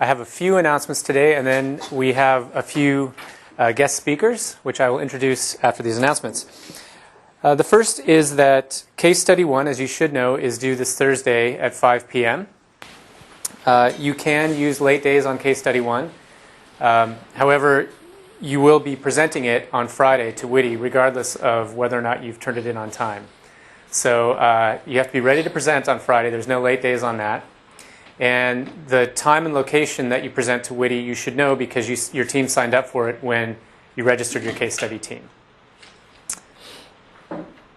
I have a few announcements today, and then we have a few guest speakers, which I will introduce after these announcements. The first is that Case Study 1, as you should know, is due this Thursday at 5 p.m. You can use late days on Case Study 1. However, you will be presenting it on Friday to Udi, regardless of whether or not you've turned it in on time. So you have to be ready to present on Friday. There's no late days on that. And the time and location that you present to Udi, you should know because your team signed up for it when you registered your case study team.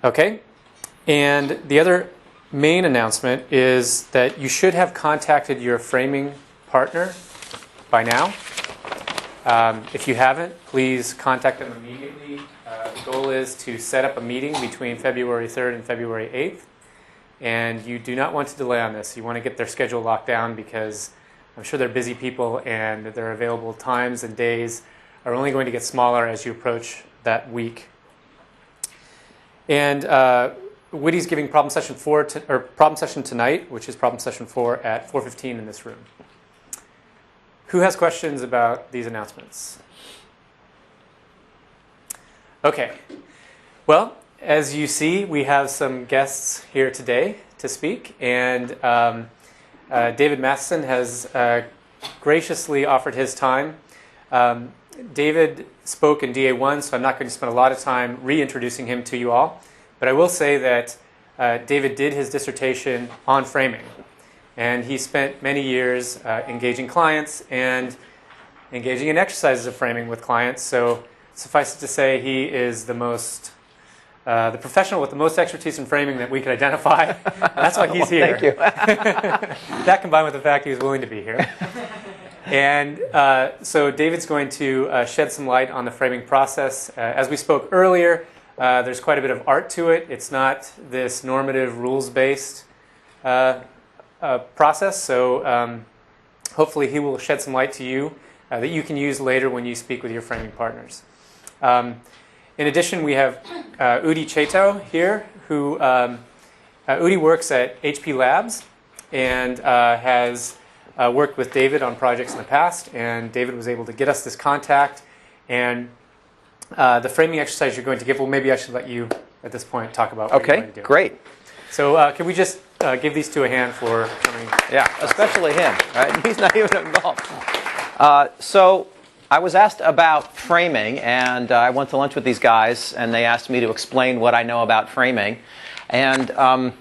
Okay? And the other main announcement is that you should have contacted your framing partner by now. If you haven't, please contact them immediately. The goal is to set up a meeting between February 3rd and February 8th. And you do not want to delay on this. You want to get their schedule locked down because I'm sure they're busy people and their available times and days are only going to get smaller as you approach that week. And Woody's giving problem session tonight, which is problem session 4 at 4:15 in this room. Who has questions about these announcements? Okay. Well, as you see, we have some guests here today to speak, and David Matheson has graciously offered his time. David spoke in DA1, so I'm not going to spend a lot of time reintroducing him to you all, but I will say that David did his dissertation on framing, and he spent many years engaging clients and engaging in exercises of framing with clients, so suffice it to say he is the professional with the most expertise in framing that we could identify. That's why he's here. Thank you. That combined with the fact he was willing to be here. And so David's going to shed some light on the framing process. As we spoke earlier, there's quite a bit of art to it. It's not this normative, rules-based process. So hopefully he will shed some light to you that you can use later when you speak with your framing partners. In addition, we have Udi Chatow here, who Udi works at HP Labs and has worked with David on projects in the past, and David was able to get us this contact. And the framing exercise you're going to give, well, maybe I should let you, at this point, talk about what you're going to do. Okay, great. So can we just give these two a hand for coming? Yeah, especially him. Right? He's not even involved. So I was asked about framing, and I went to lunch with these guys, and they asked me to explain what I know about framing. And I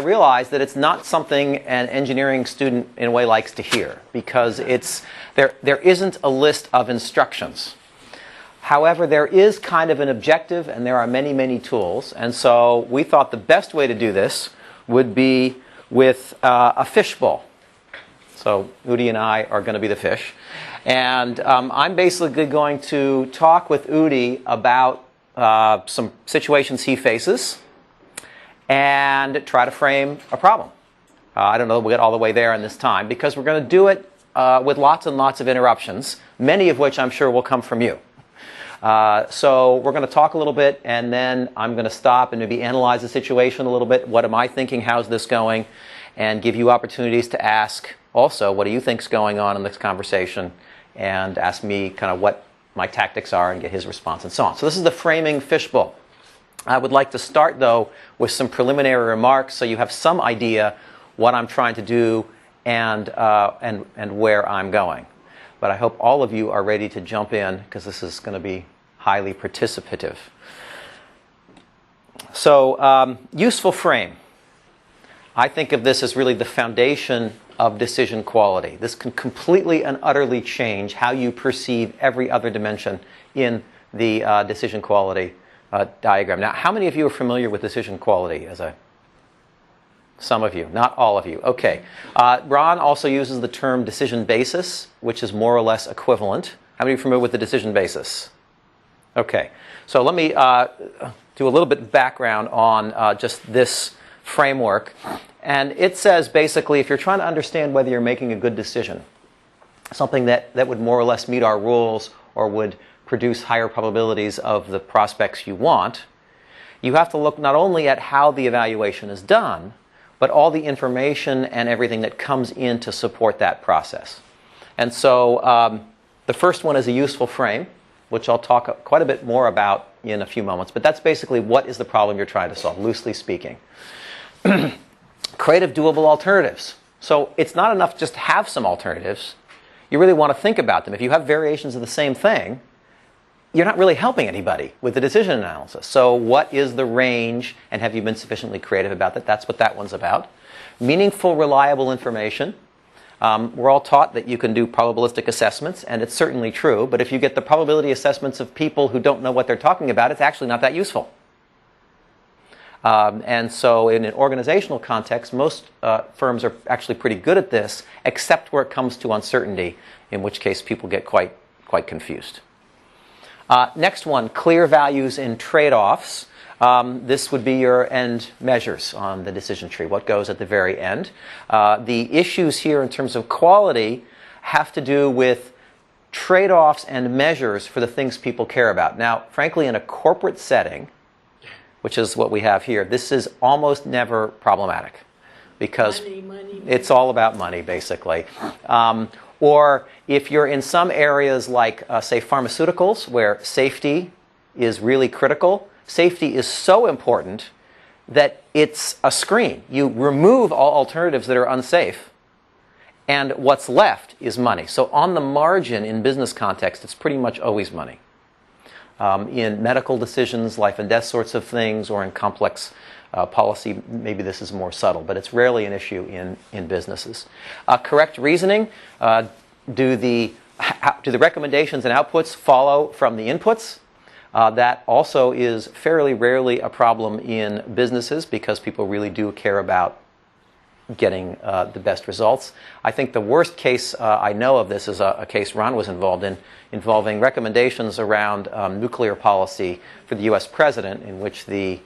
realized that it's not something an engineering student in a way likes to hear, because there isn't a list of instructions. However, there is kind of an objective, and there are many, many tools. And so we thought the best way to do this would be with a fishbowl. So Udi and I are going to be the fish. And I'm basically going to talk with Udi about some situations he faces and try to frame a problem. I don't know if we'll get all the way there in this time, because we're going to do it with lots and lots of interruptions, many of which I'm sure will come from you. So we're going to talk a little bit, and then I'm going to stop and maybe analyze the situation a little bit. What am I thinking? How's this going? And give you opportunities to ask also, what do you think's going on in this conversation? And ask me kind of what my tactics are and get his response and so on. So this is the framing fishbowl. I would like to start, though, with some preliminary remarks so you have some idea what I'm trying to do and where I'm going. But I hope all of you are ready to jump in, because this is going to be highly participative. So, useful frame. I think of this as really the foundation of decision quality. This can completely and utterly change how you perceive every other dimension in the decision quality diagram. Now, how many of you are familiar with decision quality some of you, not all of you. Okay. Ron also uses the term decision basis, which is more or less equivalent. How many are familiar with the decision basis? Okay. So let me do a little bit of background on just this framework. And it says basically, if you're trying to understand whether you're making a good decision, something that would more or less meet our rules or would produce higher probabilities of the prospects you want, you have to look not only at how the evaluation is done, but all the information and everything that comes in to support that process. And so the first one is a useful frame, which I'll talk quite a bit more about in a few moments. But that's basically what is the problem you're trying to solve, loosely speaking. Creative doable alternatives. So it's not enough just to have some alternatives. You really want to think about them. If you have variations of the same thing, you're not really helping anybody with the decision analysis. So what is the range, and have you been sufficiently creative about that? That's what that one's about. Meaningful, reliable information. We're all taught that you can do probabilistic assessments, and it's certainly true, but if you get the probability assessments of people who don't know what they're talking about, it's actually not that useful. And so in an organizational context, most firms are actually pretty good at this, except where it comes to uncertainty, in which case people get quite confused. Next one, clear values and trade-offs. This would be your end measures on the decision tree, what goes at the very end. The issues here in terms of quality have to do with trade-offs and measures for the things people care about. Now, frankly, in a corporate setting, which is what we have here, this is almost never problematic because money. It's all about money, basically. Or if you're in some areas like, say, pharmaceuticals, where safety is really critical, safety is so important that it's a screen. You remove all alternatives that are unsafe, and what's left is money. So on the margin in business context, it's pretty much always money. In medical decisions, life and death sorts of things, or in complex policy, maybe this is more subtle, but it's rarely an issue in businesses. Correct reasoning. Do the recommendations and outputs follow from the inputs? That also is fairly rarely a problem in businesses because people really do care about getting the best results. I think the worst case I know of this is a case Ron was involved in, involving recommendations around nuclear policy for the U.S. president, in which the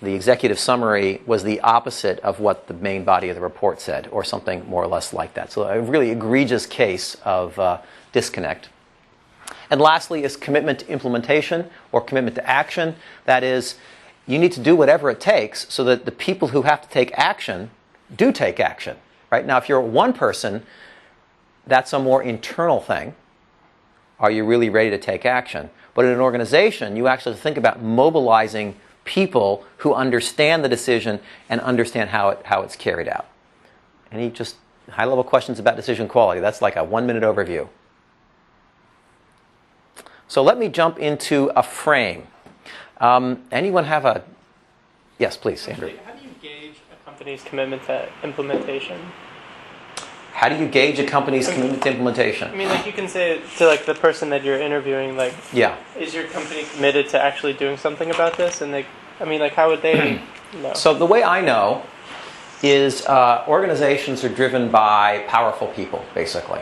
executive summary was the opposite of what the main body of the report said, or something more or less like that. So a really egregious case of disconnect. And lastly is commitment to implementation or commitment to action. That is, you need to do whatever it takes so that the people who have to take action do take action. Right? Now, if you're one person, that's a more internal thing. Are you really ready to take action? But in an organization, you actually think about mobilizing people who understand the decision and understand how it's carried out. Any just high-level questions about decision quality? That's like a 1-minute overview. So let me jump into a frame. Anyone have a... Yes, please, Andrew. How do you gauge a company's commitment to implementation? How do you gauge a company's commitment to implementation? I mean, like, you can say to, like, the person that you're interviewing, like, yeah, is your company committed to actually doing something about this? And, I mean, like, how would they know? So the way I know is organizations are driven by powerful people, basically.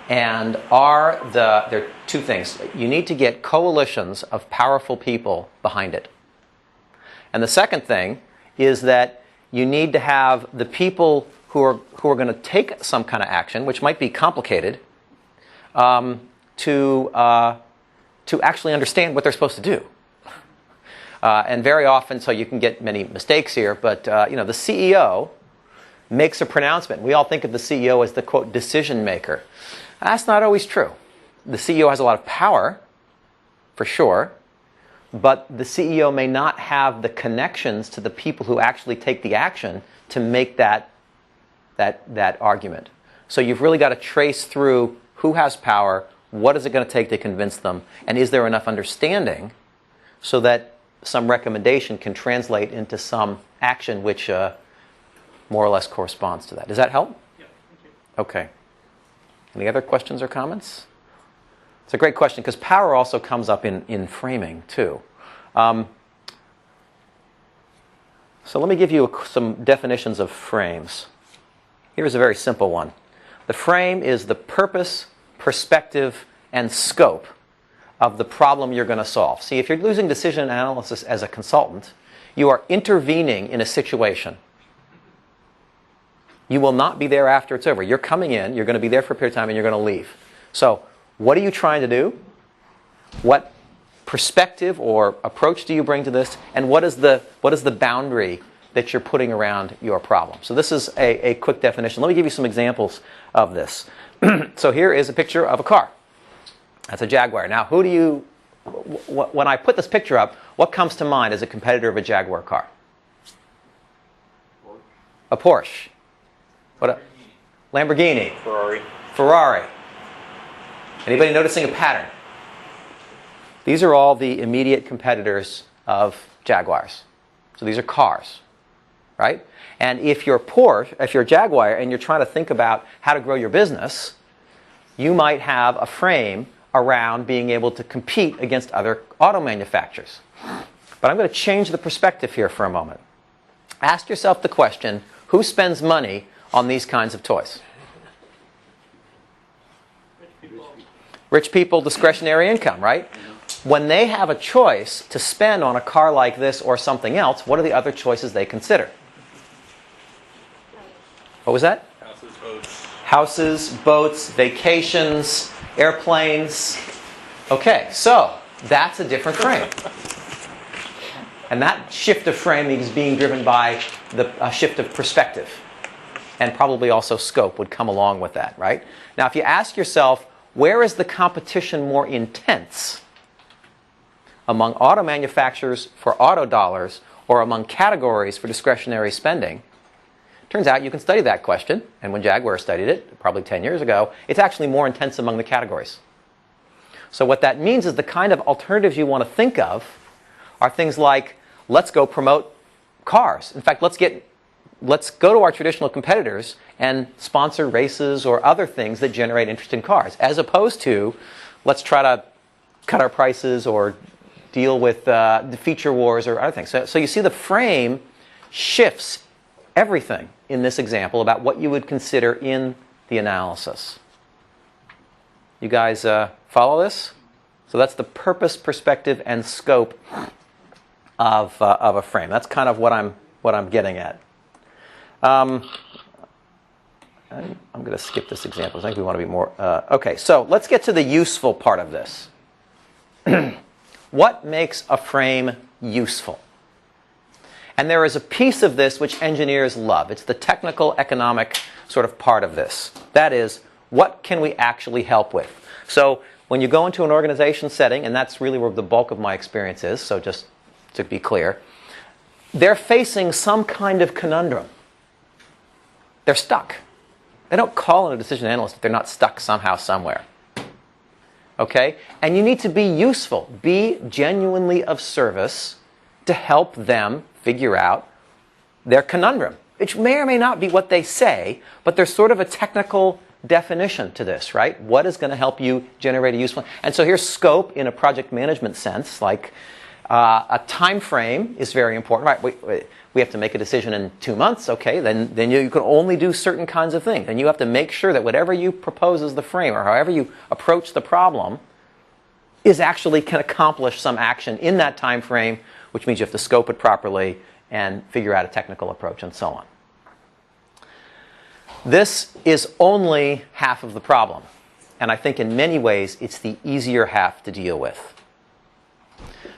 And there are two things. You need to get coalitions of powerful people behind it. And the second thing is that you need to have the people who are going to take some kind of action, which might be complicated, to actually understand what they're supposed to do. And very often, so you can get many mistakes here, but the CEO makes a pronouncement. We all think of the CEO as the, quote, decision maker. That's not always true. The CEO has a lot of power, for sure, but the CEO may not have the connections to the people who actually take the action to make that argument. So you've really got to trace through who has power, what is it going to take to convince them, and is there enough understanding so that some recommendation can translate into some action which more or less corresponds to that. Does that help? Yeah, thank you. Okay. Any other questions or comments? It's a great question because power also comes up in framing too. So let me give you some definitions of frames. Here's a very simple one. The frame is the purpose, perspective, and scope of the problem you're going to solve. See, if you're using decision analysis as a consultant, you are intervening in a situation. You will not be there after it's over. You're coming in, you're going to be there for a period of time, and you're going to leave. So, what are you trying to do? What perspective or approach do you bring to this? And what is the boundary that you're putting around your problem. So this is a quick definition. Let me give you some examples of this. So here is a picture of a car. That's a Jaguar. Now, when I put this picture up, what comes to mind as a competitor of a Jaguar car? A Porsche. What? Lamborghini. Ferrari. Anybody noticing a pattern? These are all the immediate competitors of Jaguars. So these are cars, right? And if you're Porsche, if you're a Jaguar and you're trying to think about how to grow your business, you might have a frame around being able to compete against other auto manufacturers. But I'm going to change the perspective here for a moment. Ask yourself the question, who spends money on these kinds of toys? Rich people, discretionary income, right? When they have a choice to spend on a car like this or something else, what are the other choices they consider? What was that? Houses, boats, vacations, airplanes. Okay, so that's a different frame. And that shift of frame is being driven by a shift of perspective. And probably also scope would come along with that, right? Now, if you ask yourself, where is the competition more intense? Among auto manufacturers for auto dollars or among categories for discretionary spending? Turns out you can study that question, and when Jaguar studied it, probably 10 years ago, it's actually more intense among the categories. So what that means is the kind of alternatives you want to think of are things like, let's go promote cars. In fact, let's go to our traditional competitors and sponsor races or other things that generate interest in cars, as opposed to, let's try to cut our prices or deal with the feature wars or other things. So you see the frame shifts everything in this example about what you would consider in the analysis. You guys follow this? So that's the purpose, perspective, and scope of a frame. That's kind of what I'm getting at. I'm going to skip this example. I think we want to be more... okay, so let's get to the useful part of this. What makes a frame useful? And there is a piece of this which engineers love. It's the technical, economic sort of part of this. That is, what can we actually help with? So when you go into an organization setting, and that's really where the bulk of my experience is, so just to be clear, they're facing some kind of conundrum. They're stuck. They don't call in a decision analyst if they're not stuck somehow, somewhere. Okay? And you need to be useful. Be genuinely of service to help them figure out their conundrum. Which may or may not be what they say, but there's sort of a technical definition to this, right? What is going to help you generate a useful... And so here's scope in a project management sense, like a time frame is very important, right? We have to make a decision in 2 months, okay, then you can only do certain kinds of things. And you have to make sure that whatever you propose as the frame or however you approach the problem is actually can accomplish some action in that time frame, which means you have to scope it properly and figure out a technical approach and so on. This is only half of the problem. And I think in many ways it's the easier half to deal with.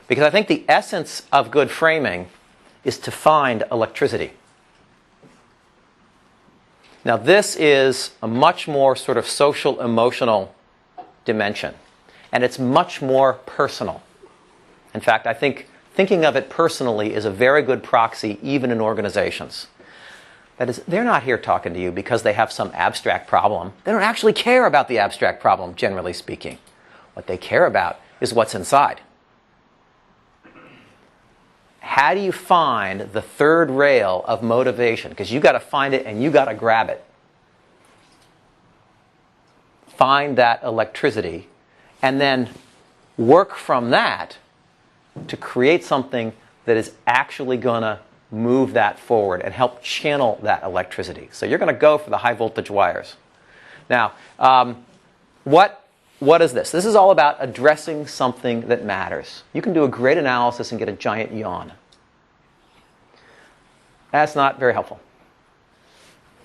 Because I think the essence of good framing is to find electricity. Now this is a much more sort of social, emotional dimension. And it's much more personal. In fact, I think thinking of it personally is a very good proxy even in organizations. That is, they're not here talking to you because they have some abstract problem. They don't actually care about the abstract problem, generally speaking. What they care about is what's inside. How do you find the third rail of motivation? Because you got to find it and you got to grab it. Find that electricity and then work from that to create something that is actually going to move that forward and help channel that electricity. So you're going to go for the high voltage wires. Now, what is this? This is all about addressing something that matters. You can do a great analysis and get a giant yawn. That's not very helpful.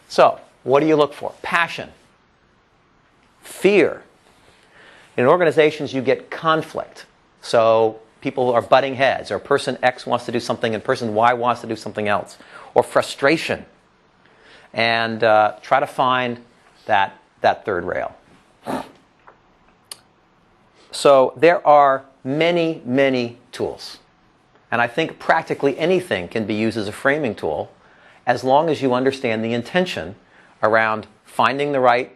So, what do you look for? Passion. Fear. In organizations, you get conflict. So, people are butting heads, or person X wants to do something and person Y wants to do something else, or frustration, and try to find that third rail. So there are many, many tools. And I think practically anything can be used as a framing tool as long as you understand the intention around finding the right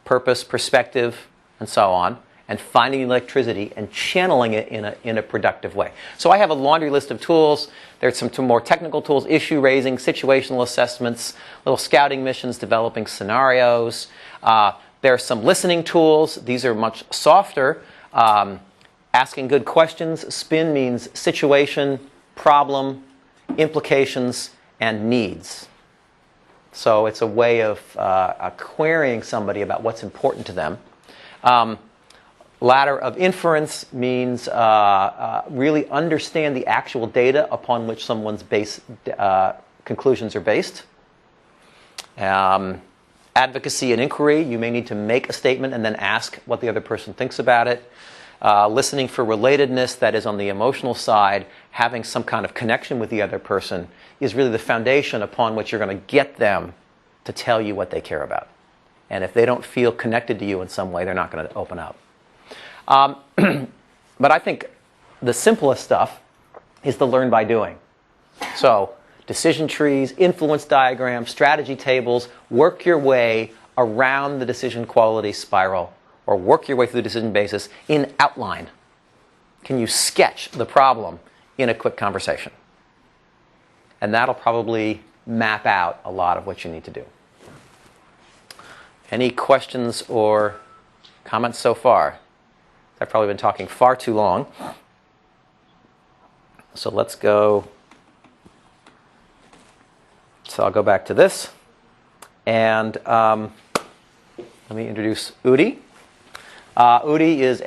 purpose, perspective, and so on, and finding electricity and channeling it in a productive way. So I have a laundry list of tools. There's some more technical tools: issue raising, situational assessments, little scouting missions, developing scenarios. There are some listening tools. These are much softer. Asking good questions. SPIN means situation, problem, implications, and needs. So it's a way of querying somebody about what's important to them. Ladder of inference means really understand the actual data upon which someone's conclusions are based. Advocacy and inquiry, you may need to make a statement and then ask what the other person thinks about it. Listening for relatedness, that is on the emotional side, having some kind of connection with the other person is really the foundation upon which you're going to get them to tell you what they care about. And if they don't feel connected to you in some way, they're not going to open up. But I think the simplest stuff is the learn by doing. So decision trees, influence diagrams, strategy tables, work your way around the decision quality spiral, or work your way through the decision basis in outline. Can you sketch the problem in a quick conversation? And that'll probably map out a lot of what you need to do. Any questions or comments so far? I've probably been talking far too long. So let's go. So I'll go back to this. And let me introduce Udi. Udi is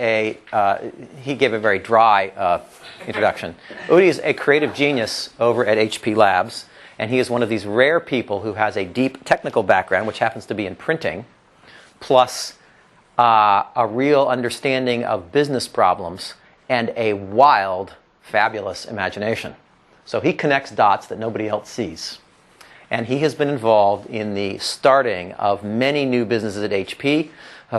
he gave a very dry introduction. Udi is a creative genius over at HP Labs, and he is one of these rare people who has a deep technical background, which happens to be in printing, plus a real understanding of business problems and a wild, fabulous imagination. So he connects dots that nobody else sees. And he has been involved in the starting of many new businesses at HP,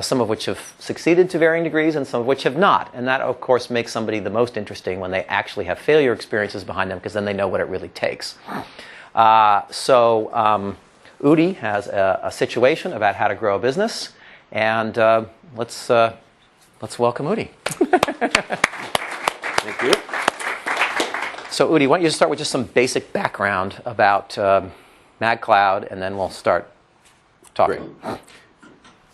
some of which have succeeded to varying degrees and some of which have not. And that, of course, makes somebody the most interesting when they actually have failure experiences behind them, because then they know what it really takes. Udi has a situation about how to grow a business, and let's welcome Udi. Thank you. So Udi, why don't you start with just some basic background about MagCloud, and then we'll start talking. Great.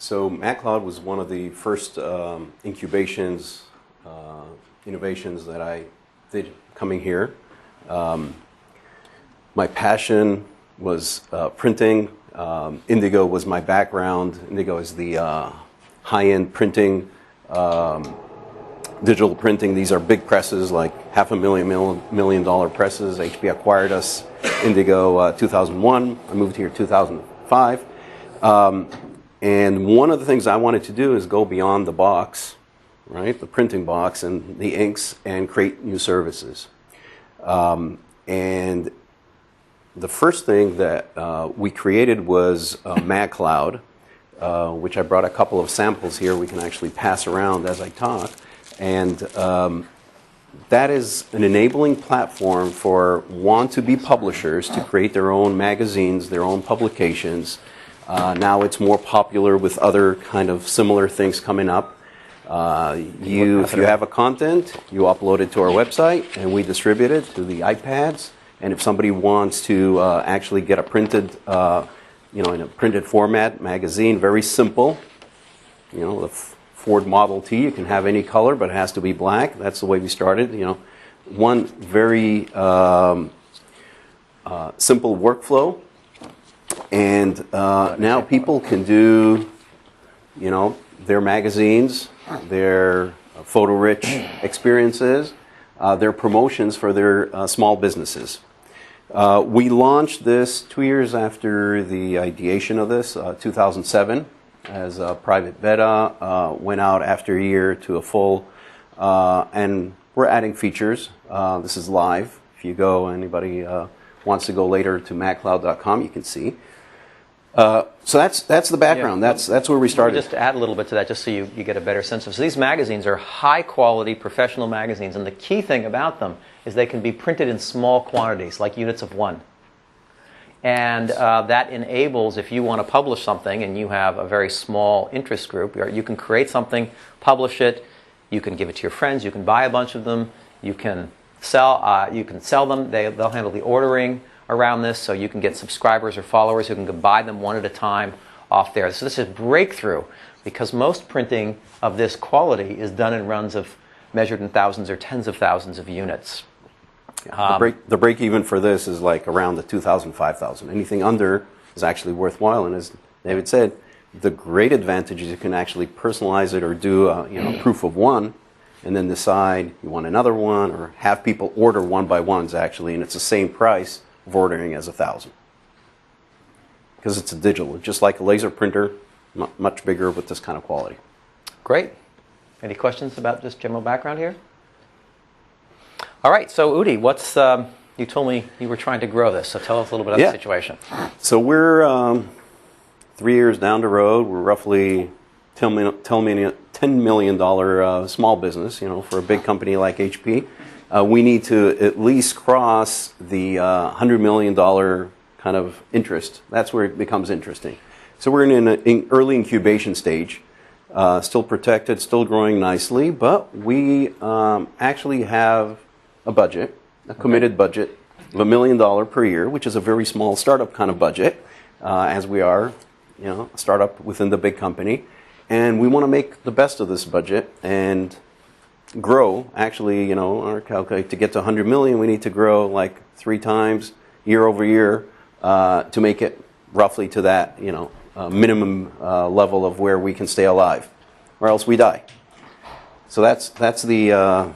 So MagCloud was one of the first innovations that I did coming here. My passion was printing. Indigo was my background. Indigo is the high-end printing, digital printing. These are big presses, like $500,000 million presses. HP acquired us, Indigo, 2001. I moved here 2005. And one of the things I wanted to do is go beyond the box, right, the printing box and the inks, and create new services. And the first thing that we created was MagCloud, which I brought a couple of samples here we can actually pass around as I talk. And that is an enabling platform for want-to-be publishers to create their own magazines, their own publications. Now it's more popular with other kind of similar things coming up. If you have a content, you upload it to our website, and we distribute it to the iPads. And if somebody wants to actually get a printed, in a printed format magazine, very simple. The Ford Model T, you can have any color, but it has to be black. That's the way we started. One very simple workflow. And now people can do, their magazines, their photo-rich experiences, their promotions for their small businesses. We launched this 2 years after the ideation of this, 2007, as a private beta. Went out after a year to a full, and we're adding features. This is live. If you go, anybody wants to go later to maccloud.com, you can see. So that's the background. Yeah. That's where we started. Just to add a little bit to that, just so you get a better sense of. So these magazines are high-quality professional magazines, and the key thing about them is they can be printed in small quantities, like units of 1. And that enables, if you want to publish something and you have a very small interest group, you can create something, publish it, you can give it to your friends, you can buy a bunch of them, you can sell them, they'll handle the ordering around this, so you can get subscribers or followers who can buy them one at a time off there. So this is breakthrough, because most printing of this quality is done in runs of measured in thousands or tens of thousands of units. The break even for this is like around the 2,000, 5,000. Anything under is actually worthwhile. And as David said, the great advantage is you can actually personalize it or do proof of one, and then decide you want another one, or have people order one by ones actually, and it's the same price of ordering as 1,000. Because it's a digital, just like a laser printer, much bigger with this kind of quality. Great. Any questions about just general background here? All right, so Udi, you told me you were trying to grow this, so tell us a little bit about the situation. So we're 3 years down the road. We're roughly $10 million small business, for a big company like HP. We need to at least cross the $100 million kind of interest. That's where it becomes interesting. So we're in an early incubation stage, still protected, still growing nicely, but we actually have a budget, a committed budget of $1 million per year, which is a very small startup kind of budget, as we are, a startup within the big company. And we want to make the best of this budget and grow. Actually, our calculate to get to 100 million, we need to grow like 3 times year over year to make it roughly to that, minimum level of where we can stay alive, or else we die. So that's the.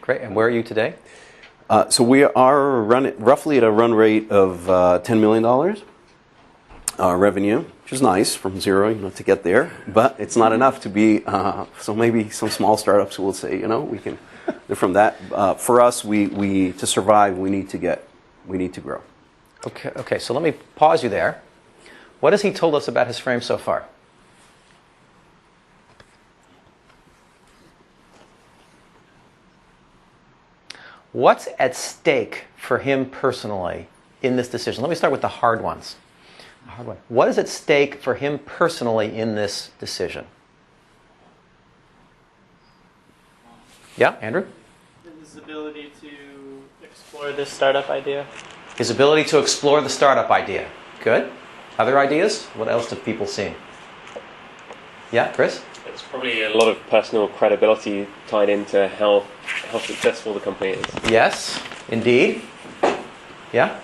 Great. And where are you today? So we are roughly at a run rate of $10 million revenue, which is nice from zero, to get there. But it's not enough to be. So maybe some small startups will say, we can. From that, for us, we to survive, we need to grow. Okay. So let me pause you there. What has he told us about his frame so far? What's at stake for him personally in this decision? Let me start with the hard ones. What is at stake for him personally in this decision? Yeah, Andrew? His ability to explore this startup idea. His ability to explore the startup idea. Good. Other ideas? What else have people seen? Yeah, Chris? There's probably a lot of personal credibility tied into how successful the company is. Yes, indeed. Yeah?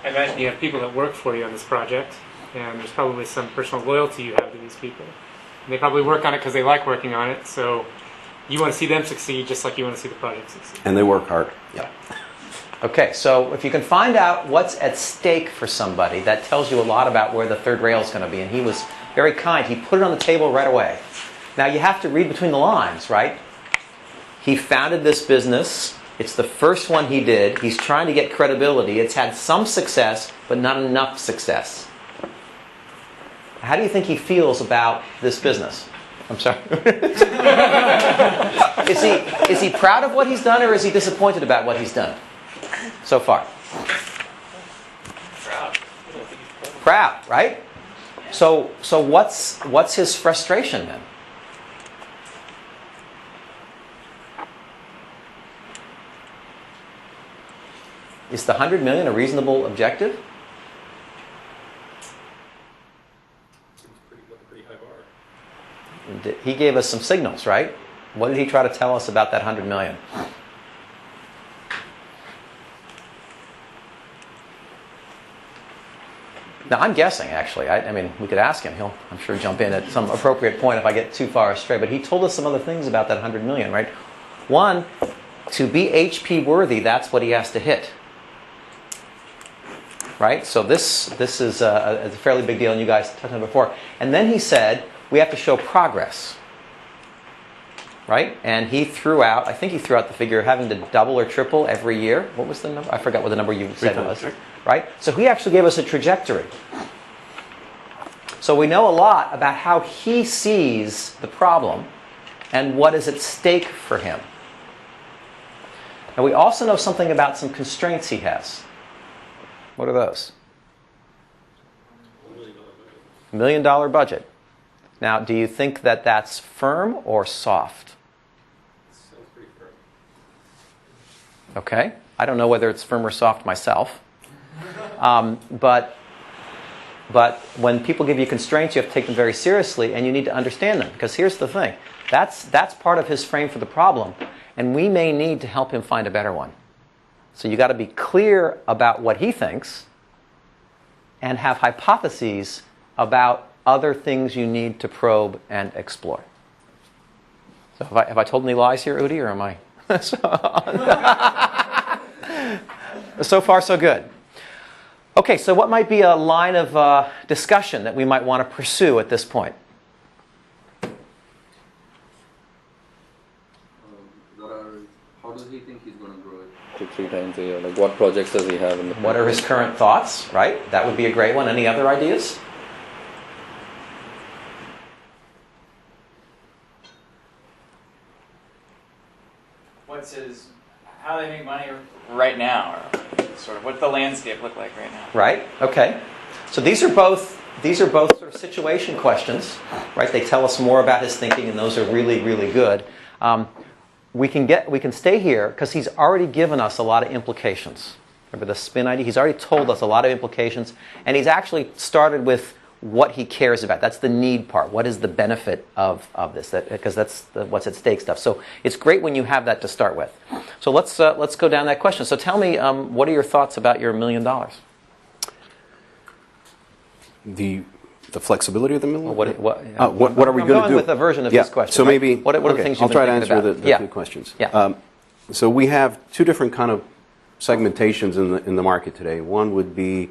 I imagine you have people that work for you on this project, and there's probably some personal loyalty you have to these people. And they probably work on it because they like working on it, so you want to see them succeed just like you want to see the project succeed. And they work hard. Yeah. Okay, so if you can find out what's at stake for somebody, that tells you a lot about where the third rail is going to be. And he was very kind. He put it on the table right away. Now, you have to read between the lines, right? He founded this business. It's the first one he did. He's trying to get credibility. It's had some success, but not enough success. How do you think he feels about this business? I'm sorry. Is he proud of what he's done, or is he disappointed about what he's done so far? Proud, right? So what's his frustration then? Is the 100 million a reasonable objective? Pretty high bar. He gave us some signals, right? What did he try to tell us about that 100 million? Now, I'm guessing, actually. I mean, we could ask him. He'll, I'm sure, jump in at some appropriate point if I get too far astray. But he told us some other things about that 100 million, right? One, to be HP worthy, that's what he has to hit. Right? So this is a fairly big deal, and you guys touched on it before. And then he said, we have to show progress. right? And he threw out, I think he threw out the figure of having to double or triple every year. What was the number? I forgot what the number you said was, right? So he actually gave us a trajectory. So we know a lot about how he sees the problem and what is at stake for him. And we also know something about some constraints he has. What are those? $1 million budget. Now, do you think that that's firm or soft? Sounds pretty firm. Okay. I don't know whether it's firm or soft myself. But when people give you constraints, you have to take them very seriously, and you need to understand them. Because here's the thing. That's part of his frame for the problem, and we may need to help him find a better one. So you got to be clear about what he thinks and have hypotheses about other things you need to probe and explore. So have I told any lies here, Udi, or am I? So far, so good. Okay, so what might be a line of discussion that we might want to pursue at this point? How does he think he's going to grow it? 2-3 times a year. Like, what projects does he have in the? What are his current thoughts? Right, that would be a great one. Any other ideas? How they make money right now, or sort of what's the landscape look like right now? Right. Okay. So these are both sort of situation questions, right? They tell us more about his thinking, and those are really, really good. We can stay here because he's already given us a lot of implications. Remember the spin idea? He's already told us a lot of implications, and he's actually started with what he cares about. That's the need part. What is the benefit of this? Because that's what's at stake stuff. So it's great when you have that to start with. So let's go down that question. So tell me, what are your thoughts about your $1 million? The flexibility of the $1 million. What are we going to do? I'm going with a version of this question. So right? maybe what are the things you've I'll try been to thinking answer about? the two questions. Yeah. So we have two different kind of segmentations in the market today. One would be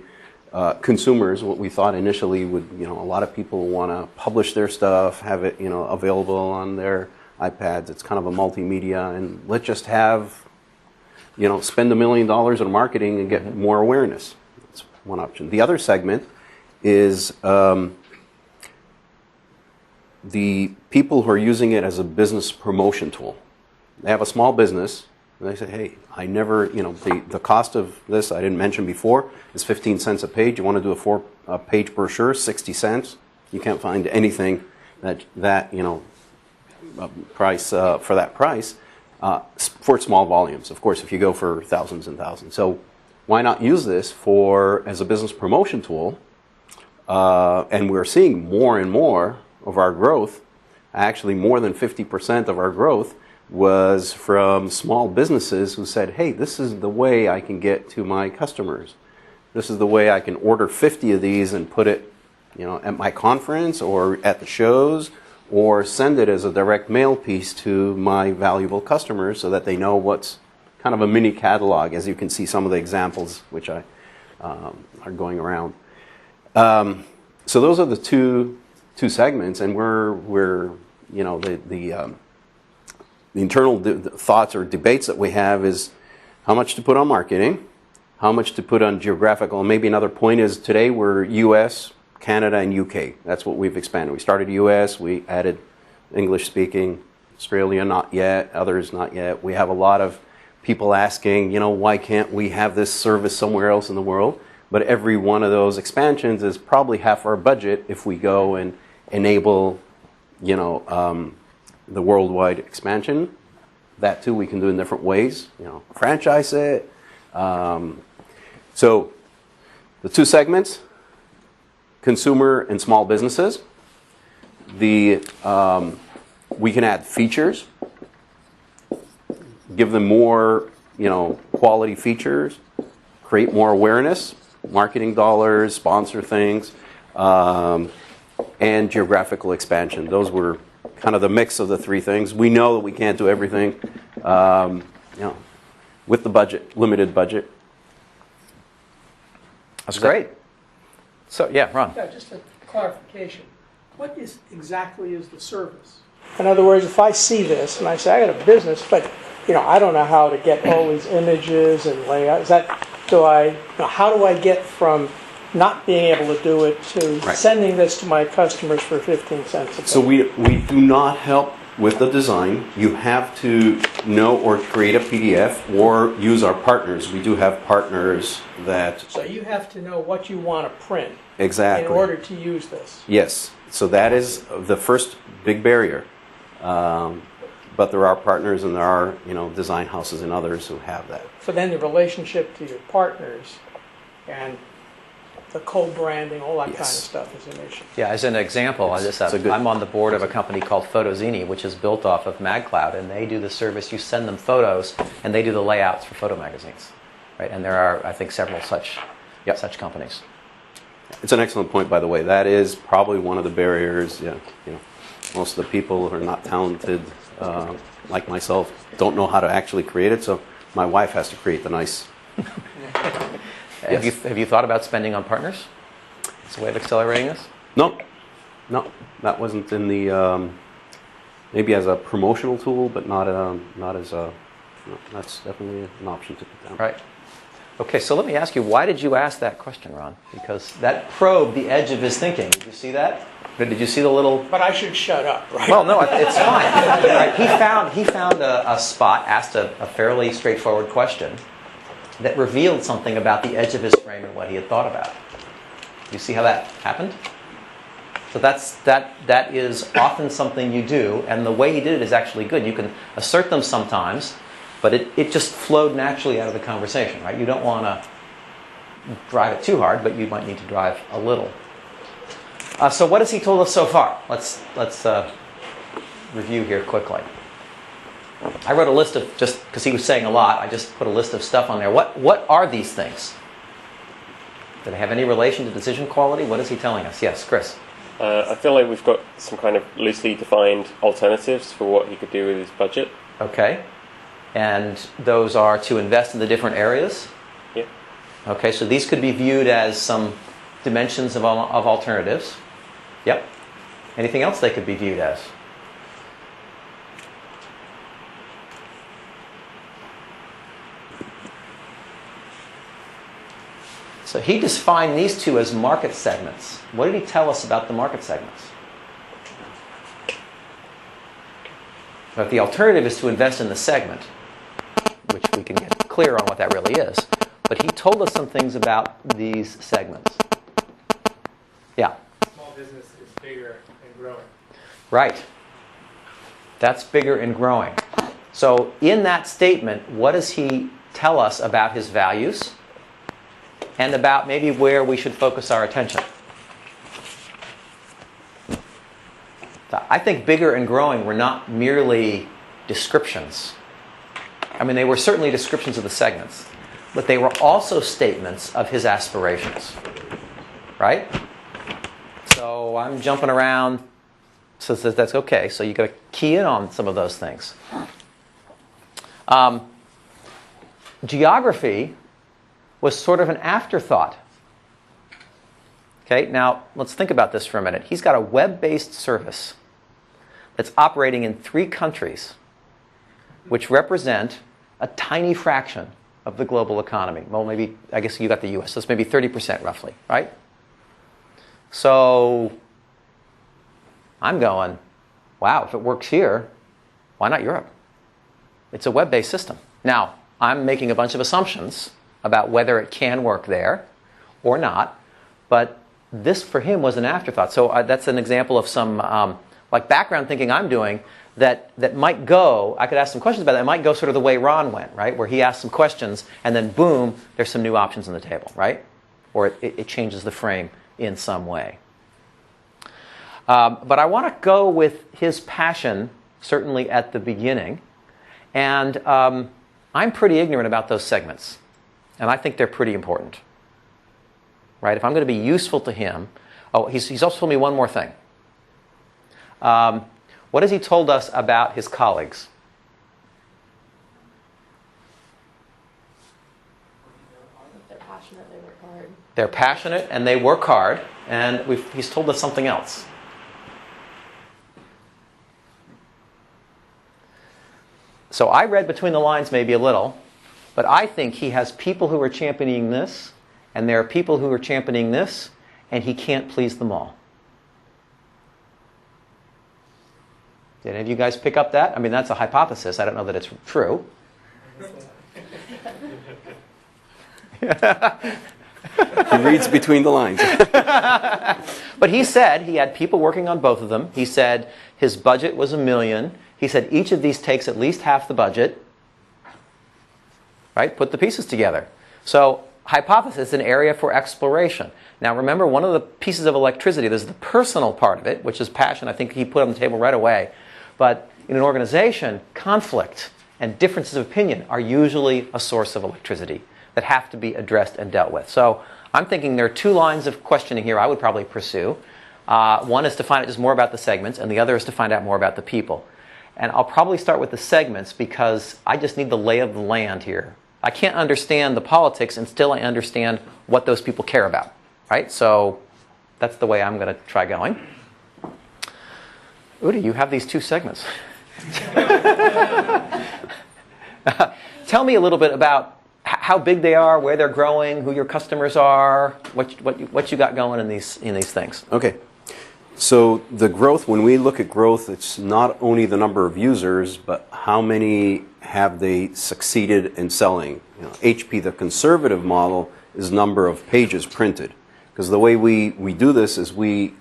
consumers. What we thought initially would, a lot of people want to publish their stuff, have it, available on their iPads. It's kind of a multimedia, and let's just have, spend $1 million on marketing and get more awareness. That's one option. The other segment is the people who are using it as a business promotion tool. They have a small business, and they say, hey, I never, the cost of this, I didn't mention before, is 15 cents a page. You want to do a 4-page brochure, 60 cents. You can't find anything that price for that price for small volumes. Of course, if you go for thousands and thousands. So why not use this as a business promotion tool? And we're seeing more and more of our growth, actually more than 50% of our growth, was from small businesses who said, hey, this is the way I can get to my customers. This is the way I can order 50 of these and put it, at my conference or at the shows, or send it as a direct mail piece to my valuable customers so that they know what's kind of a mini catalog, as you can see some of the examples which are going around. So those are the two segments, and we're the internal thoughts or debates that we have is how much to put on marketing, how much to put on geographical. And maybe another point is today we're US, Canada, and UK. That's what we've expanded. We started US, we added English speaking, Australia not yet, others not yet. We have a lot of people asking, why can't we have this service somewhere else in the world? But every one of those expansions is probably half our budget if we go and enable, the worldwide expansion. That too we can do in different ways. Franchise it. So the two segments, consumer and small businesses. We can add features, give them more, quality features, create more awareness, marketing dollars, sponsor things, and geographical expansion. Those were kind of the mix of the three things. We know that we can't do everything, with the budget, limited budget. That's great. So, yeah, Ron. Yeah, just a clarification. What exactly is the service? In other words, if I see this and I say, I got a business, but I don't know how to get all these images and layouts. How do I get from not being able to do it to sending this to my customers for 15 cents a page? So we do not help with the design. You have to know or create a PDF or use our partners. We do have partners that... So you have to know what you want to print Exactly. in order to use this. Yes. So that is the first big barrier. But there are partners and there are, design houses and others who have that. So then the relationship to your partners and the co-branding, all that kind of stuff is an issue. Yeah, as an example, I'm on the board of a company called Photozini, which is built off of MagCloud, and they do the service. You send them photos, and they do the layouts for photo magazines, right? And there are, I think, several such companies. It's an excellent point, by the way. That is probably one of the barriers. Most of the people who are not talented, like myself, don't know how to actually create it. So my wife has to create the nice. Have you thought about spending on partners? It's a way of accelerating this? No, that wasn't in the. Maybe as a promotional tool, but not as a. No, that's definitely an option to put down. Right. Okay, so let me ask you, why did you ask that question, Ron? Because that probed the edge of his thinking. Did you see that? Did you see the little... But I should shut up, right? Well, no, it's fine. Right? He found a spot, asked a fairly straightforward question that revealed something about the edge of his frame and what he had thought about. You see how that happened? So that is often something you do, and the way he did it is actually good. You can assert them sometimes, but it just flowed naturally out of the conversation, right? You don't want to drive it too hard, but you might need to drive a little. So what has he told us so far? Let's review here quickly. I wrote a list of, just because he was saying a lot, I just put a list of stuff on there. What are these things? Do they have any relation to decision quality? What is he telling us? Yes, Chris. I feel like we've got some kind of loosely defined alternatives for what he could do with his budget. Okay. And those are to invest in the different areas? Yeah. Okay, so these could be viewed as some dimensions of alternatives. Yep. Anything else they could be viewed as? So he defined these two as market segments. What did he tell us about the market segments? But the alternative is to invest in the segment, which we can get clear on what that really is. But he told us some things about these segments. Yeah? Small business is bigger and growing. Right. That's bigger and growing. So in that statement, what does he tell us about his values and about maybe where we should focus our attention? I think bigger and growing were not merely descriptions. I mean, they were certainly descriptions of the segments, but they were also statements of his aspirations. Right? So I'm jumping around, so that's okay. So you've got to key in on some of those things. Geography was sort of an afterthought. Okay, now let's think about this for a minute. He's got a web-based service that's operating in 3 countries, which represent a tiny fraction of the global economy. Well, maybe, I guess you got the US, so it's maybe 30% roughly, right? So I'm going, wow, if it works here, why not Europe? It's a web-based system. Now, I'm making a bunch of assumptions about whether it can work there or not, but this for him was an afterthought. So that's an example of some like background thinking I'm doing that might go, I could ask some questions about that, it might go sort of the way Ron went, right? Where he asked some questions and then boom, there's some new options on the table, right? Or it changes the frame in some way. But I want to go with his passion, certainly at the beginning. And I'm pretty ignorant about those segments. And I think they're pretty important. Right? If I'm going to be useful to him... Oh, he's also told me one more thing. What has he told us about his colleagues? They're passionate, they work hard. They're passionate and they work hard. And he's told us something else. So I read between the lines maybe a little, but I think he has people who are championing this, and there are people who are championing this, and he can't please them all. Did any of you guys pick up that? I mean, that's a hypothesis. I don't know that it's true. He reads between the lines. But he said he had people working on both of them. He said his budget was $1 million. He said each of these takes at least half the budget. Right? Put the pieces together. So hypothesis, an area for exploration. Now remember, one of the pieces of electricity, there's the personal part of it, which is passion. I think he put on the table right away. But in an organization, conflict and differences of opinion are usually a source of electricity that have to be addressed and dealt with. So I'm thinking there are two lines of questioning here I would probably pursue. One is to find out just more about the segments, and the other is to find out more about the people. And I'll probably start with the segments because I just need the lay of the land here. I can't understand the politics until I understand what those people care about, right? So that's the way I'm going to try going. Udi, you have these two segments. Tell me a little bit about how big they are, where they're growing, who your customers are, what you got going in these things. Okay. So the growth, when we look at growth, it's not only the number of users, but how many have they succeeded in selling. HP, the conservative model, is number of pages printed. Because the way we do this is we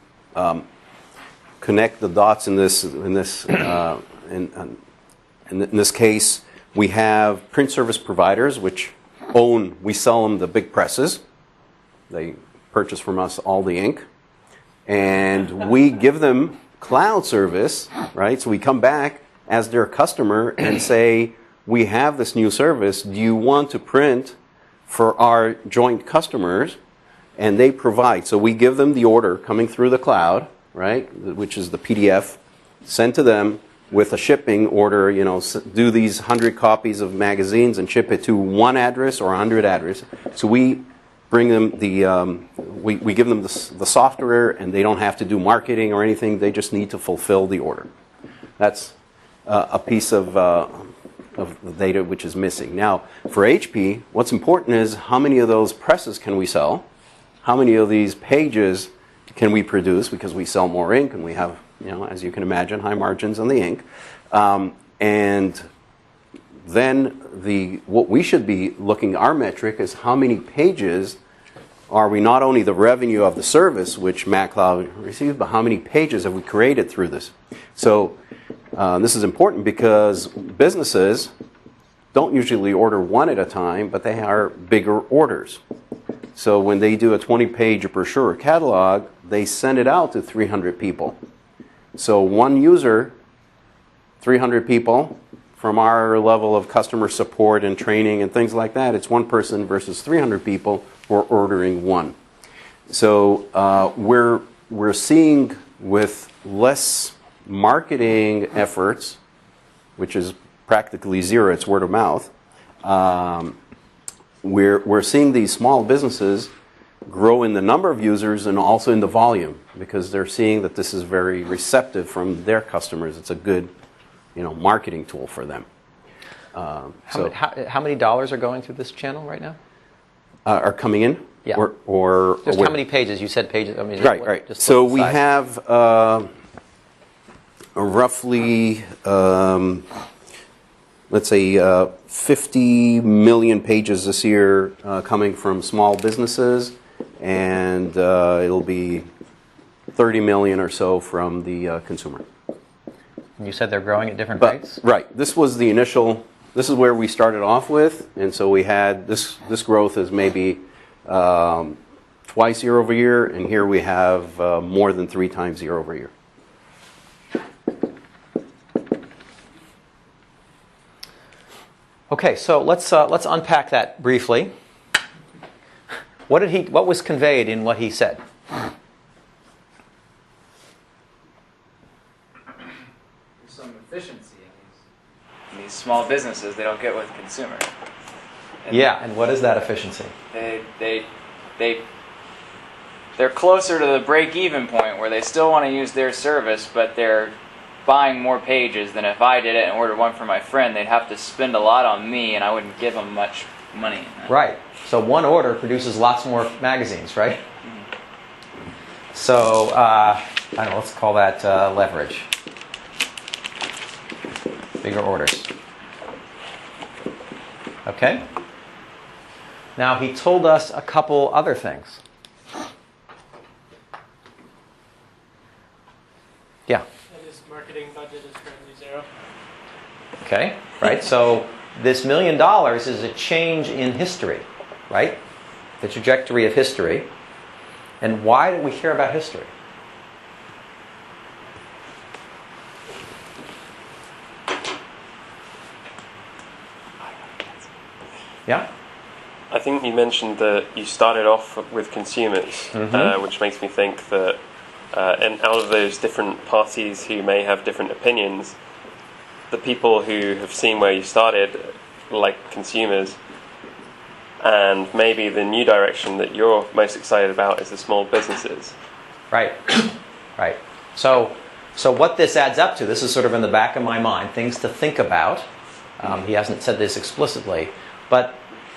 connect the dots in this case. We have print service providers, which we sell them the big presses. They purchase from us all the ink. And we give them cloud service, right? So we come back as their customer and say, we have this new service. Do you want to print for our joint customers? And they provide. So we give them the order coming through the cloud, right? Which is the PDF, sent to them with a shipping order, do these 100 copies of magazines and ship it to one address or 100 addresses. So we bring them we give them the software, and they don't have to do marketing or anything. They just need to fulfill the order. That's a piece of the data which is missing. Now, for HP, what's important is how many of those presses can we sell? How many of these pages can we produce? Because we sell more ink, and we have, as you can imagine, high margins on the ink. And then what we should be looking, our metric is how many pages are we, not only the revenue of the service which MacCloud receives, but how many pages have we created through this. So this is important because businesses don't usually order one at a time, but they are bigger orders. So when they do a 20-page brochure or catalog, they send it out to 300 people. So one user, 300 people. From our level of customer support and training and things like that, it's one person versus 300 people who are ordering one. So we're seeing with less marketing efforts, which is practically zero, it's word of mouth, we're seeing these small businesses grow in the number of users and also in the volume, because they're seeing that this is very receptive from their customers. It's a good marketing tool for them. How many dollars are going through this channel right now? Are coming in? Yeah. Or just how many pages? You said pages. I mean, right. Just so we have roughly, let's say, 50 million pages this year coming from small businesses, and it'll be 30 million or so from the consumer. You said they're growing at different rates? Right. This was the initial, this is where we started off with, and so we had this growth is maybe twice year over year, and here we have more than 3 times year over year. Okay, so let's unpack that briefly. What was conveyed in what he said? Some efficiency in these small businesses they don't get with consumer. And what is that efficiency? They're closer to the break-even point where they still want to use their service, but they're buying more pages than if I did it and ordered one for my friend. They'd have to spend a lot on me, and I wouldn't give them much money. Right. So one order produces lots more magazines, right? So, I don't know, let's call that leverage. Bigger orders. Okay? Now, he told us a couple other things. Yeah? And his marketing budget is currently zero. Okay, right? So this $1 million is a change in history, right? The trajectory of history. And why do we care about history? Yeah? I think you mentioned that you started off with consumers, which makes me think that and out of those different parties who may have different opinions, the people who have seen where you started, like consumers, and maybe the new direction that you're most excited about is the small businesses. Right, right. So what this adds up to, this is sort of in the back of my mind, things to think about. He hasn't said this explicitly, but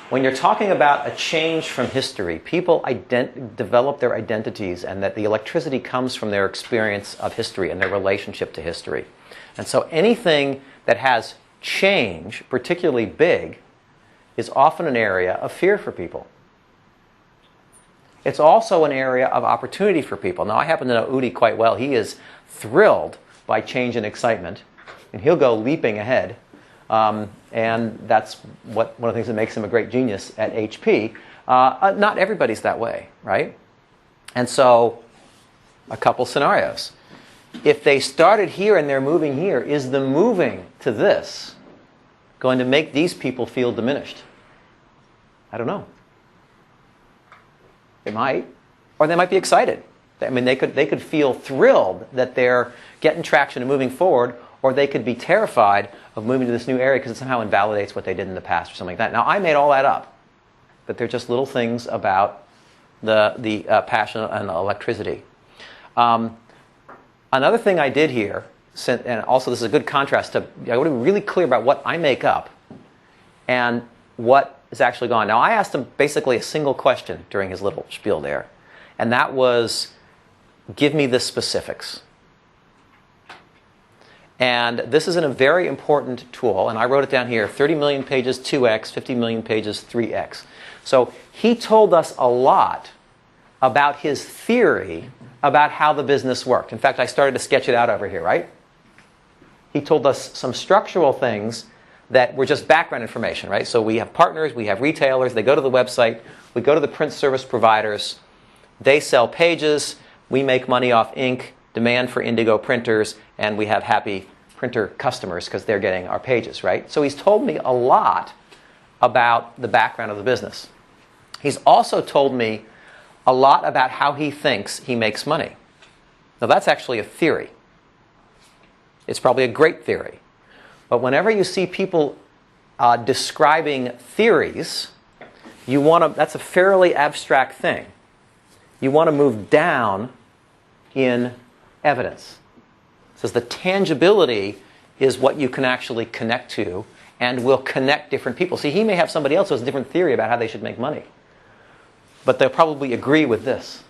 when you're talking about a change from history, people develop their identities, and that the electricity comes from their experience of history and their relationship to history. And so anything that has change, particularly big, is often an area of fear for people. It's also an area of opportunity for people. Now, I happen to know Udi quite well. He is thrilled by change and excitement, and he'll go leaping ahead. And that's one of the things that makes him a great genius at HP. Not everybody's that way, right? And so, a couple scenarios. If they started here and they're moving here, is the moving to this going to make these people feel diminished? I don't know. It might. Or they might be excited. I mean, they could feel thrilled that they're getting traction and moving forward, or they could be terrified of moving to this new area because it somehow invalidates what they did in the past or something like that. Now, I made all that up, but they're just little things about the passion and electricity. Another thing I did here, and also this is a good contrast to, I want to be really clear about what I make up and what is actually gone. Now, I asked him basically a single question during his little spiel there, and that was, give me the specifics. And this is a very important tool, and I wrote it down here, 30 million pages 2x, 50 million pages 3x. So he told us a lot about his theory about how the business worked. In fact, I started to sketch it out over here, right? He told us some structural things that were just background information, right? So we have partners, we have retailers, they go to the website, we go to the print service providers, they sell pages, we make money off ink, demand for indigo printers, and we have happy printer customers because they're getting our pages, right? So he's told me a lot about the background of the business. He's also told me a lot about how he thinks he makes money. Now, that's actually a theory. It's probably a great theory. But whenever you see people describing theories, that's a fairly abstract thing. You want to move down in evidence. It says the tangibility is what you can actually connect to and will connect different people. See, he may have somebody else who has a different theory about how they should make money, but they'll probably agree with this.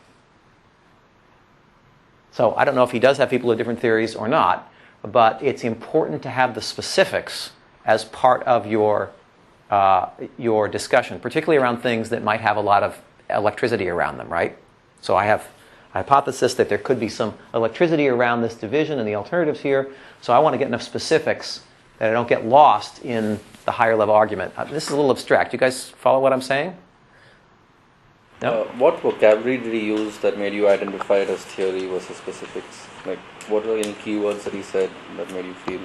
So I don't know if he does have people with different theories or not, but it's important to have the specifics as part of your discussion, particularly around things that might have a lot of electricity around them, right? So I have a hypothesis that there could be some electricity around this division and the alternatives here, so I want to get enough specifics that I don't get lost in the higher level argument. This is a little abstract. You guys follow what I'm saying? No? What vocabulary did he use that made you identify it as theory versus specifics? Like, what were any keywords that he said that made you feel?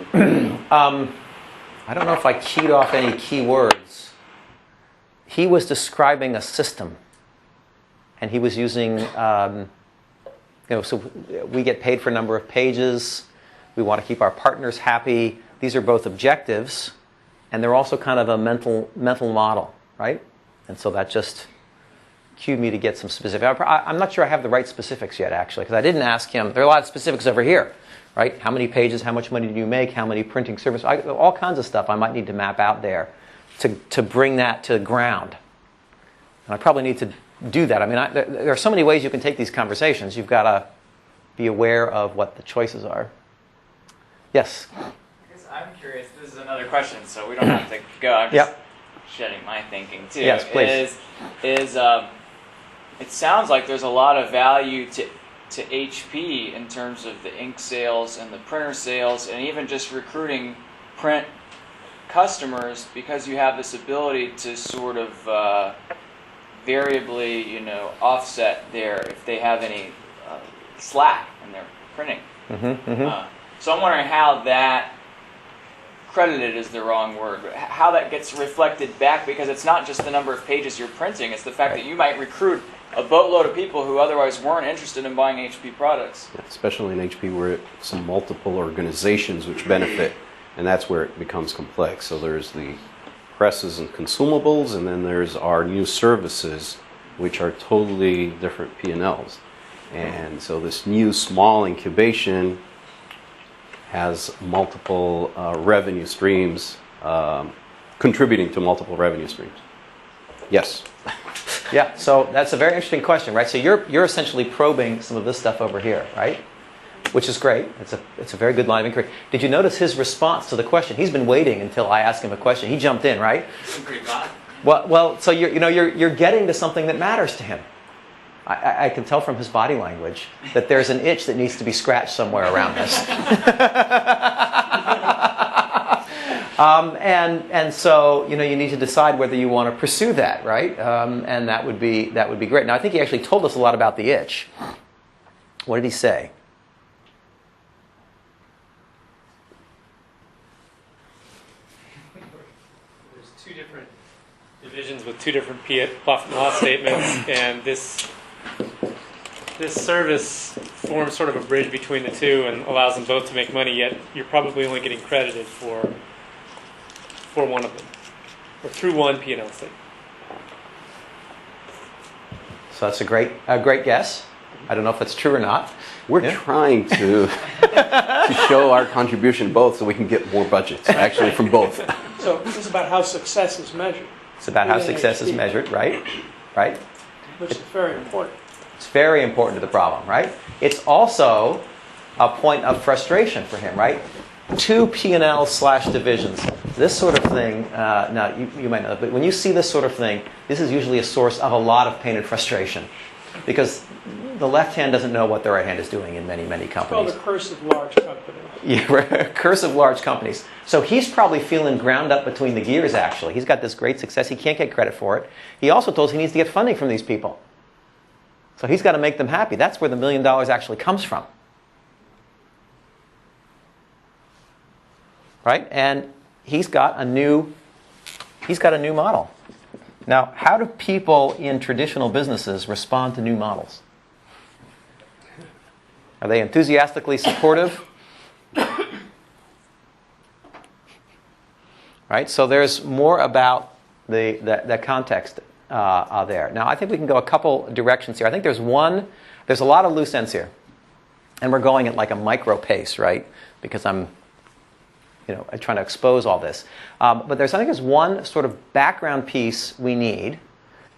I don't know if I keyed off any keywords. He was describing a system, and he was using, so we get paid for a number of pages. We want to keep our partners happy. These are both objectives, and they're also kind of a mental model, right? And so that just cued me to get some specific. I'm not sure I have the right specifics yet, actually, because I didn't ask him. There are a lot of specifics over here, right? How many pages, how much money do you make, how many printing service, all kinds of stuff I might need to map out there to bring that to the ground. And I probably need to do that. I mean, there are so many ways you can take these conversations. You've got to be aware of what the choices are. Yes? I guess I'm curious. This is another question, so we don't have to go. I'm just Yep. shedding my thinking, too. Yes, please. It sounds like there's a lot of value to HP in terms of the ink sales and the printer sales, and even just recruiting print customers, because you have this ability to sort of variably, offset if they have any slack in their printing. So I'm wondering how that, credited is the wrong word, but how that gets reflected back, because it's not just the number of pages you're printing, it's the fact that you might recruit a boatload of people who otherwise weren't interested in buying HP products. Yeah, especially in HP where it's multiple organizations which benefit, and that's where it becomes complex. So there's the presses and consumables, and then there's our new services, which are totally different P&Ls. And so this new small incubation has multiple revenue streams, contributing to multiple revenue streams. Yes? Yeah, so that's a very interesting question, right? So you're essentially probing some of this stuff over here, right? Which is great. It's a very good line of inquiry. Did you notice his response to the question? He's been waiting until I asked him a question. He jumped in, right? Well, so you're getting to something that matters to him. I can tell from his body language that there's an itch that needs to be scratched somewhere around this. And so you need to decide whether you want to pursue that, right? And that would be great. Now I think he actually told us a lot about the itch. What did he say? There's two different divisions with two different profit and loss statements, and this service forms sort of a bridge between the two and allows them both to make money, yet you're probably only getting credited for one of them, or through one P&L statement. So that's a great guess. I don't know if it's true or not. We're trying to show our contribution both so we can get more budgets, actually, from both. So this is about how success is measured. It's about how success is measured, right? Right? Which is very important. It's very important to the problem, right? It's also a point of frustration for him, right? Two P&L/divisions. This sort of thing, now you might know, but when you see this sort of thing, this is usually a source of a lot of pain and frustration, because the left hand doesn't know what the right hand is doing in many, many companies. It's called the curse of large companies. Yeah, curse of large companies. So he's probably feeling ground up between the gears, actually. He's got this great success. He can't get credit for it. He also told us he needs to get funding from these people. So he's got to make them happy. That's where the $1 million actually comes from. Right? And he's got a new model. Now, how do people in traditional businesses respond to new models? Are they enthusiastically supportive? Right? So there's more about the context there. Now, I think we can go a couple directions here. I think there's a lot of loose ends here. And we're going at like a micro pace, right? Because I'm trying to expose all this. But I think there's one sort of background piece we need.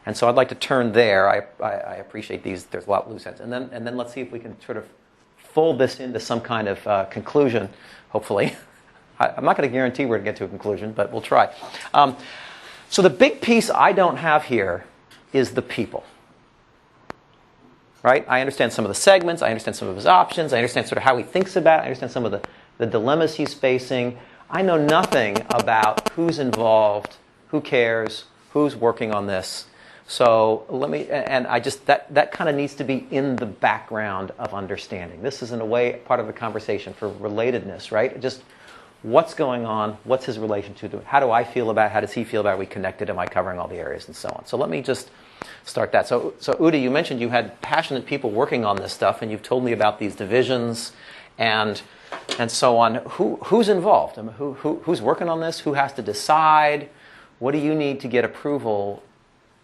And so I'd like to turn there. I appreciate these. There's a lot of loose ends. And then let's see if we can sort of fold this into some kind of conclusion, hopefully. I'm not going to guarantee we're going to get to a conclusion, but we'll try. So the big piece I don't have here is the people. Right? I understand some of the segments. I understand some of his options. I understand sort of how he thinks about it. I understand some of the dilemmas he's facing. I know nothing about who's involved, who cares, who's working on this. So that kind of needs to be in the background of understanding. This is in a way part of the conversation for relatedness, right? Just what's going on, what's his relation to it, how do I feel about it, how does he feel about it, are we connected, am I covering all the areas, and so on. So let me just start that. So Udi, you mentioned you had passionate people working on this stuff, and you've told me about these divisions and so on. Who's involved? I mean, who's working on this? Who has to decide? What do you need to get approval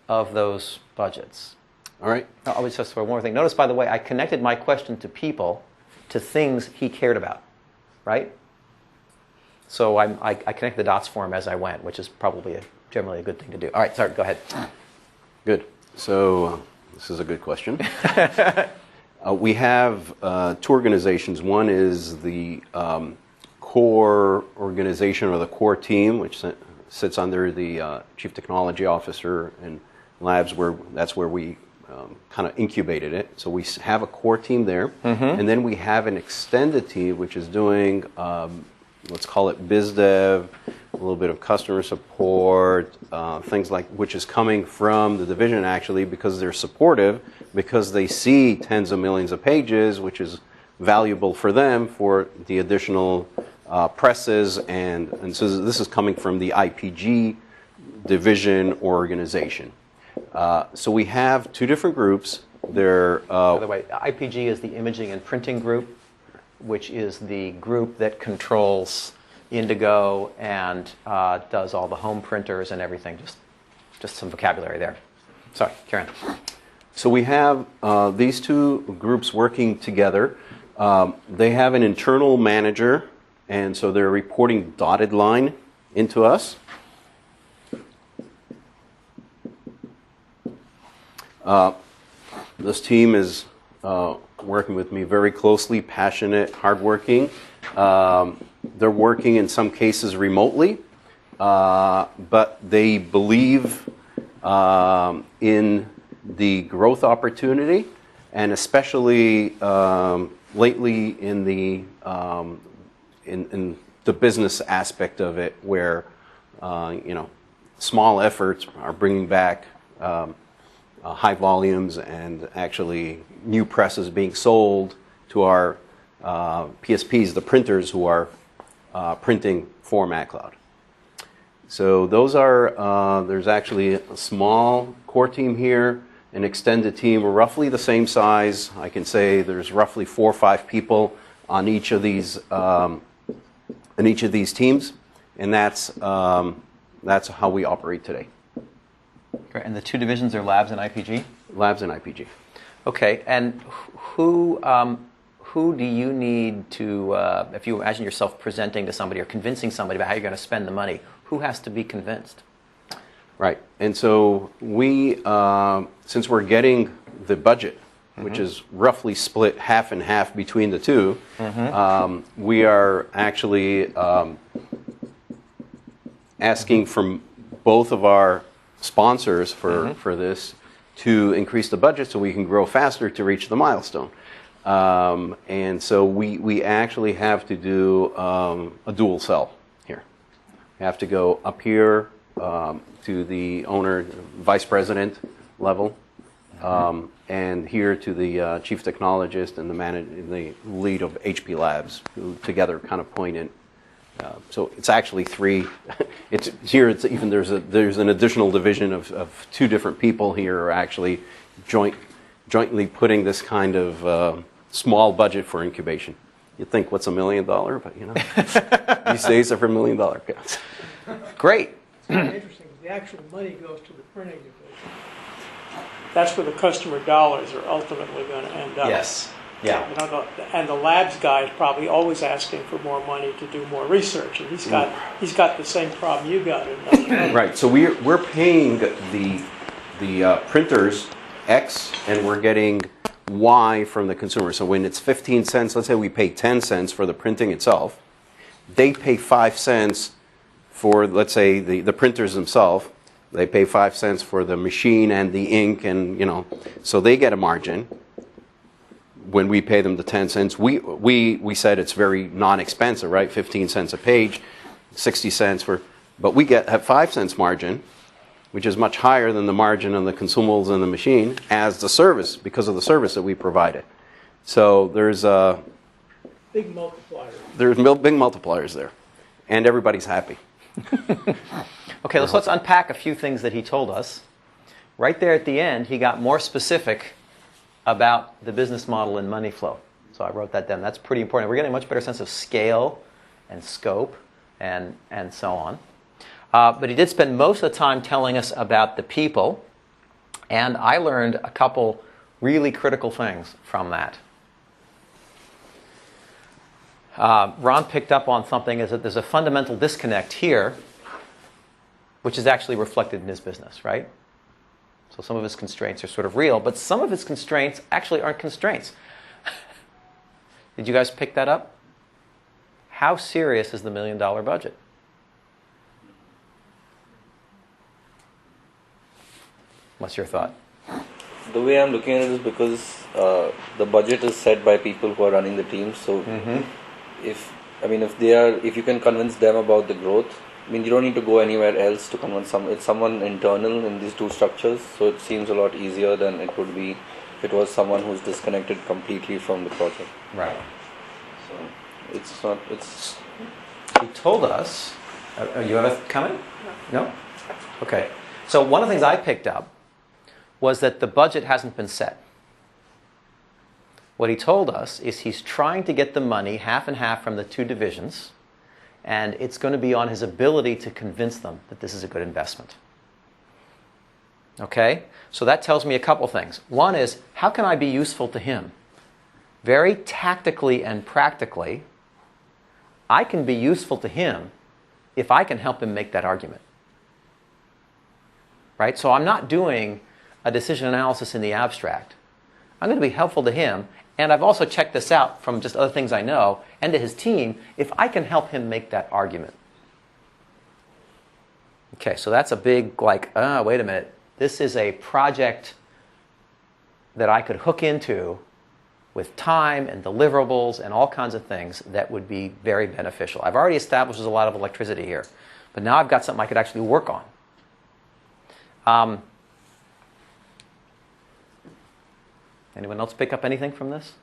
of those budgets? All right. I was just for one more thing. Notice, by the way, I connected my question to people to things he cared about, right? So I connect the dots for him as I went, which is probably generally a good thing to do. All right, sorry, go ahead. Good. So this is a good question. We have two organizations. One is the core organization or the core team, which sits under the Chief Technology Officer and labs, that's where we kind of incubated it. So we have a core team there. And then we have an extended team, which is doing, let's call it biz dev, a little bit of customer support, things like, which is coming from the division actually because they're supportive, because they see tens of millions of pages, which is valuable for them for the additional presses, and so this is coming from the IPG division or organization. So we have two different groups. By the way, IPG is the Imaging and Printing Group, which is the group that controls Indigo and does all the home printers and everything. Just some vocabulary there. Sorry, Karen. So we have these two groups working together. They have an internal manager, and so they're reporting dotted line into us. This team is working with me very closely, passionate, hardworking. They're working in some cases remotely, but they believe in the growth opportunity, and especially lately in the business aspect of it, where small efforts are bringing back high volumes and actually new presses being sold to our PSPs, the printers who are printing for MatCloud. So those are, there's actually a small core team here, an extended team, roughly the same size. I can say there's roughly 4 or 5 people on each of these teams, and that's how we operate today. Great. And the two divisions are Labs and IPG? Labs and IPG. Okay, and who do you need to, if you imagine yourself presenting to somebody or convincing somebody about how you're going to spend the money, who has to be convinced? Right, and so we, since we're getting the budget, which is roughly split half and half between the two, we are actually asking from both of our sponsors for this to increase the budget so we can grow faster to reach the milestone. And so we actually have to do a dual sell here. We have to go up here to the owner, vice president level, and here to the chief technologist and the lead of HP Labs, who together kind of point in. So it's actually 3. It's here. It's even there's an additional division of 2 different people here who are actually jointly putting this kind of small budget for incubation. You'd think, what's $1 million? But these days they're for $1 million accounts. Great. It's very interesting. The actual money goes to the printing division. That's where the customer dollars are ultimately going to end up. Yes. Yeah. And the labs guy is probably always asking for more money to do more research, and he's got the same problem you got. Right. So we're paying the printers X, and we're getting Y from the consumer. So when it's 15 cents, let's say we pay 10 cents for the printing itself, they pay 5 cents for, let's say, the printers themselves. They pay 5 cents for the machine and the ink, and so they get a margin. When we pay them the 10 cents, we said it's very non-expensive, right? 15 cents a page, 60 cents but we have 5 cents margin, which is much higher than the margin on the consumables in the machine as the service, because of the service that we provided. So there's big multiplier. There's big multipliers there, and everybody's happy. Okay, let's unpack a few things that he told us. Right there at the end, he got more specific about the business model and money flow. So I wrote that down. That's pretty important. We're getting a much better sense of scale and scope and so on. But he did spend most of the time telling us about the people, and I learned a couple really critical things from that. Ron picked up on something, is that there's a fundamental disconnect here, which is actually reflected in his business, right? So some of his constraints are sort of real, but some of his constraints actually aren't constraints. Did you guys pick that up? How serious is the $1 million budget? What's your thought? The way I'm looking at it is because the budget is set by people who are running the team. So if you can convince them about the growth, I mean, you don't need to go anywhere else to convince it's someone internal in these two structures. So it seems a lot easier than it would be if it was someone who's disconnected completely from the project. Right. So it's not. It's. He told us. You have a comment? No. Okay. So one of the things I picked up was that the budget hasn't been set. What he told us is he's trying to get the money half and half from the two divisions, and it's going to be on his ability to convince them that this is a good investment. Okay? So that tells me a couple things. One is, how can I be useful to him? Very tactically and practically, I can be useful to him if I can help him make that argument. Right? So I'm not doing a decision analysis in the abstract. I'm going to be helpful to him, and I've also checked this out from just other things I know, and to his team, if I can help him make that argument. Okay, so that's a big, wait a minute. This is a project that I could hook into with time and deliverables and all kinds of things that would be very beneficial. I've already established there's a lot of electricity here, but now I've got something I could actually work on. Anyone else pick up anything from this?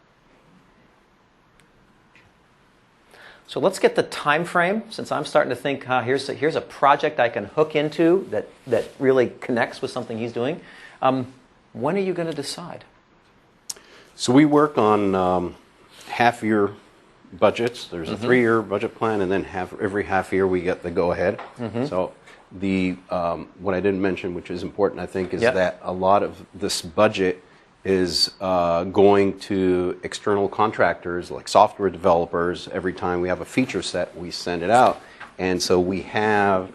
So let's get the time frame, since I'm starting to think, here's a project I can hook into that really connects with something he's doing. When are you going to decide? So we work on half-year budgets. There's a 3-year budget plan, and then every half year we get the go-ahead. So what I didn't mention, which is important, I think, is that a lot of this budget is going to external contractors like software developers. Every time we have a feature set, we send it out. And so we have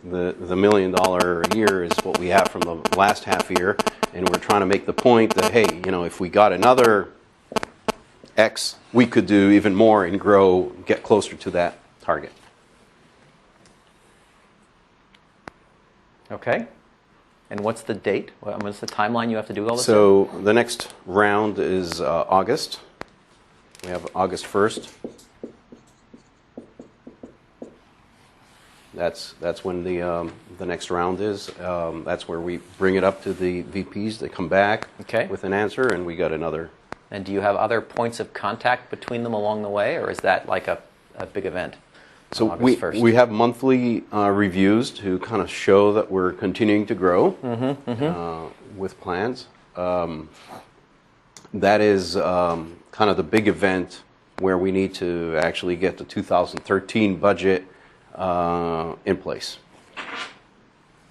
the $1 million a year is what we have from the last half year. And we're trying to make the point that, hey, if we got another X, we could do even more and grow, get closer to that target. Okay. And what's the date? What's the timeline you have to do all this? So the next round is August. We have August 1st. That's when the next round is. That's where we bring it up to the VPs. They come back with an answer, and we got another. And do you have other points of contact between them along the way, or is that like a big event? So we have monthly reviews to kind of show that we're continuing to grow with plans. That is kind of the big event where we need to actually get the 2013 budget in place.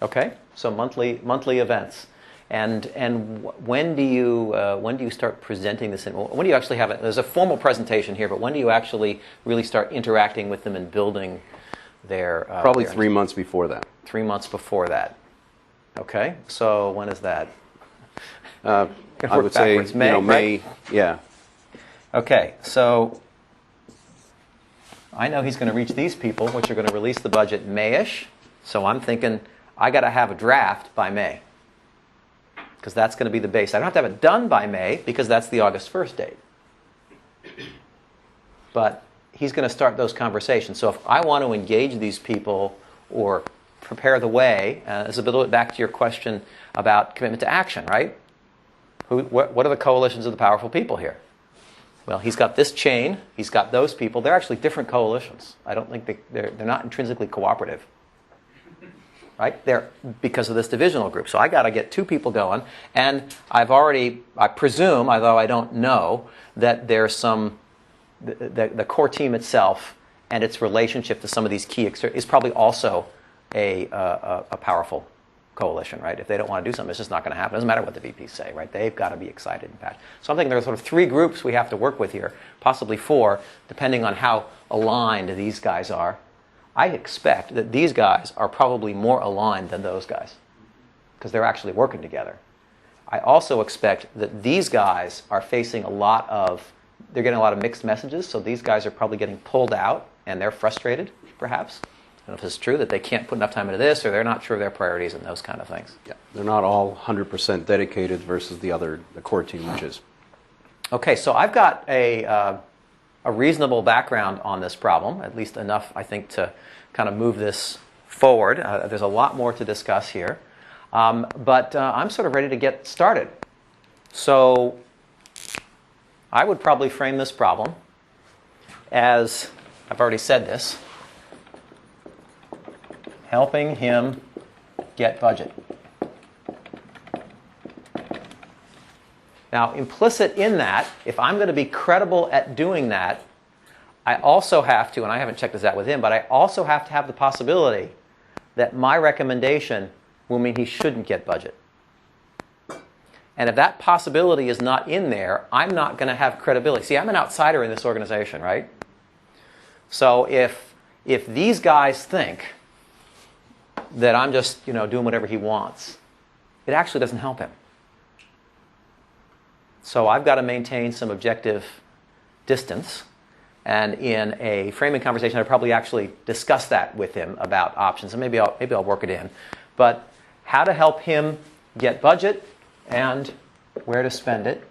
Okay, so monthly events. And when do you start presenting this? When do you actually have it? There's a formal presentation here, but when do you actually really start interacting with them and building their? Probably 3 months before that. 3 months before that. Okay, so when is that? I would say May. May. Right? Yeah. Okay, so I know he's going to reach these people, which are going to release the budget May-ish. So I'm thinking I got to have a draft by May, because that's going to be the base. I don't have to have it done by May, because that's the August 1st date. But he's going to start those conversations. So if I want to engage these people or prepare the way, this is a bit back to your question about commitment to action, right? What are the coalitions of the powerful people here? Well, he's got this chain. He's got those people. They're actually different coalitions. I don't think they're not intrinsically cooperative. Right? They're because of this divisional group. So I got to get 2 people going, and I presume, although I don't know, that there's the core team itself and its relationship to some of these key is probably also a powerful coalition, right? If they don't want to do something, it's just not going to happen. It doesn't matter what the VPs say, right? They've got to be excited and passionate. So I'm thinking there are sort of 3 groups we have to work with here, possibly 4, depending on how aligned these guys are. I expect that these guys are probably more aligned than those guys because they're actually working together. I also expect that these guys are facing they're getting a lot of mixed messages, so these guys are probably getting pulled out and they're frustrated, perhaps. I don't know if it's true that they can't put enough time into this or they're not sure of their priorities and those kind of things. Yeah, they're not all 100% dedicated versus the core team, which is. Okay, so I've got a reasonable background on this problem, at least enough, I think, to kind of move this forward. There's a lot more to discuss here, but I'm sort of ready to get started. So I would probably frame this problem as, I've already said this, helping him get budget. Now, implicit in that, if I'm going to be credible at doing that, I also have to, and I haven't checked this out with him, but I also have to have the possibility that my recommendation will mean he shouldn't get budget. And if that possibility is not in there, I'm not going to have credibility. See, I'm an outsider in this organization, right? So if these guys think that I'm just, doing whatever he wants, it actually doesn't help him. So I've got to maintain some objective distance. And in a framing conversation, I'd probably actually discuss that with him about options. And maybe I'll work it in. But how to help him get budget and where to spend it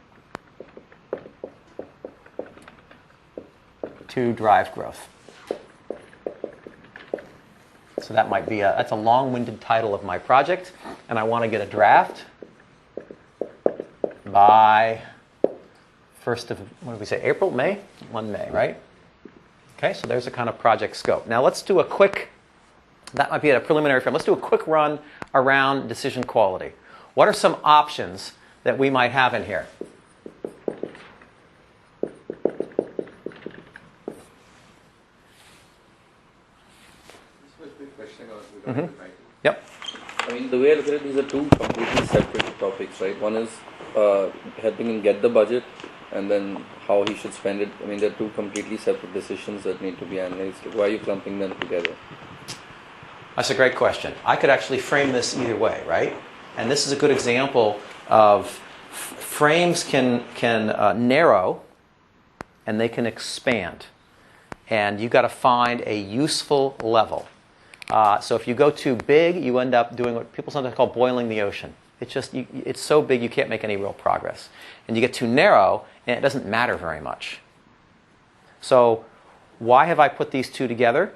to drive growth. So that might be that's a long-winded title of my project. And I want to get a draft by 1st of, what did we say, April, May? 1 May, right? Okay, so there's a kind of project scope. Now let's do that might be a preliminary frame. Let's do a quick run around decision quality. What are some options that we might have in here? Yep. I mean, the way I look at it, these are 2 completely separate topics, right? One is helping him get the budget, and then how he should spend it. I mean, they're 2 completely separate decisions that need to be analyzed. Why are you clumping them together? That's a great question. I could actually frame this either way, right? And this is a good example of frames can narrow and they can expand. And you've got to find a useful level. So if you go too big, you end up doing what people sometimes call boiling the ocean. It's so big you can't make any real progress. And you get too narrow, and it doesn't matter very much. So why have I put these 2 together?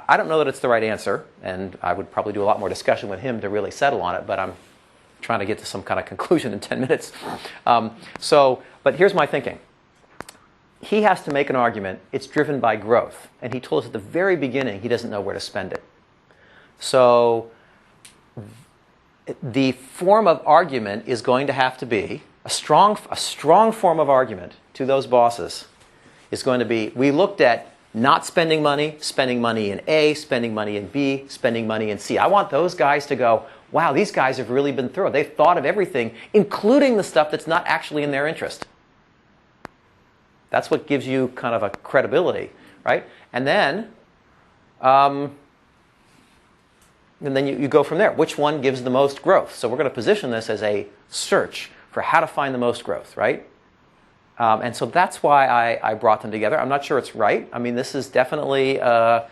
I don't know that it's the right answer, and I would probably do a lot more discussion with him to really settle on it, but I'm trying to get to some kind of conclusion in 10 minutes. But here's my thinking. He has to make an argument. It's driven by growth. And he told us at the very beginning he doesn't know where to spend it. So the form of argument is going to have to be, a strong form of argument to those bosses is going to be, we looked at not spending money in A, spending money in B, spending money in C. I want those guys to go, wow, these guys have really been thorough. They've thought of everything, including the stuff that's not actually in their interest. That's what gives you kind of a credibility, right? And then you go from there. Which one gives the most growth? So we're going to position this as a search for how to find the most growth, right? And so that's why I brought them together. I'm not sure it's right. I mean, this is definitely, I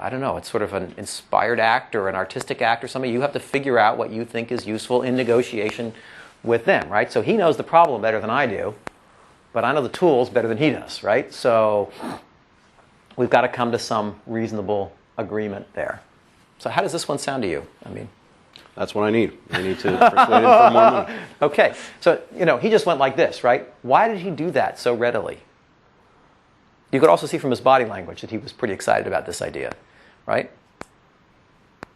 don't know, it's sort of an inspired act or an artistic act or something. You have to figure out what you think is useful in negotiation with them, right? So he knows the problem better than I do, but I know the tools better than he does, right? So we've got to come to some reasonable agreement there. So how does this one sound to you? I mean, that's what I need. I need to persuade him for more money. Okay, so he just went like this, right? Why did he do that so readily? You could also see from his body language that he was pretty excited about this idea, right?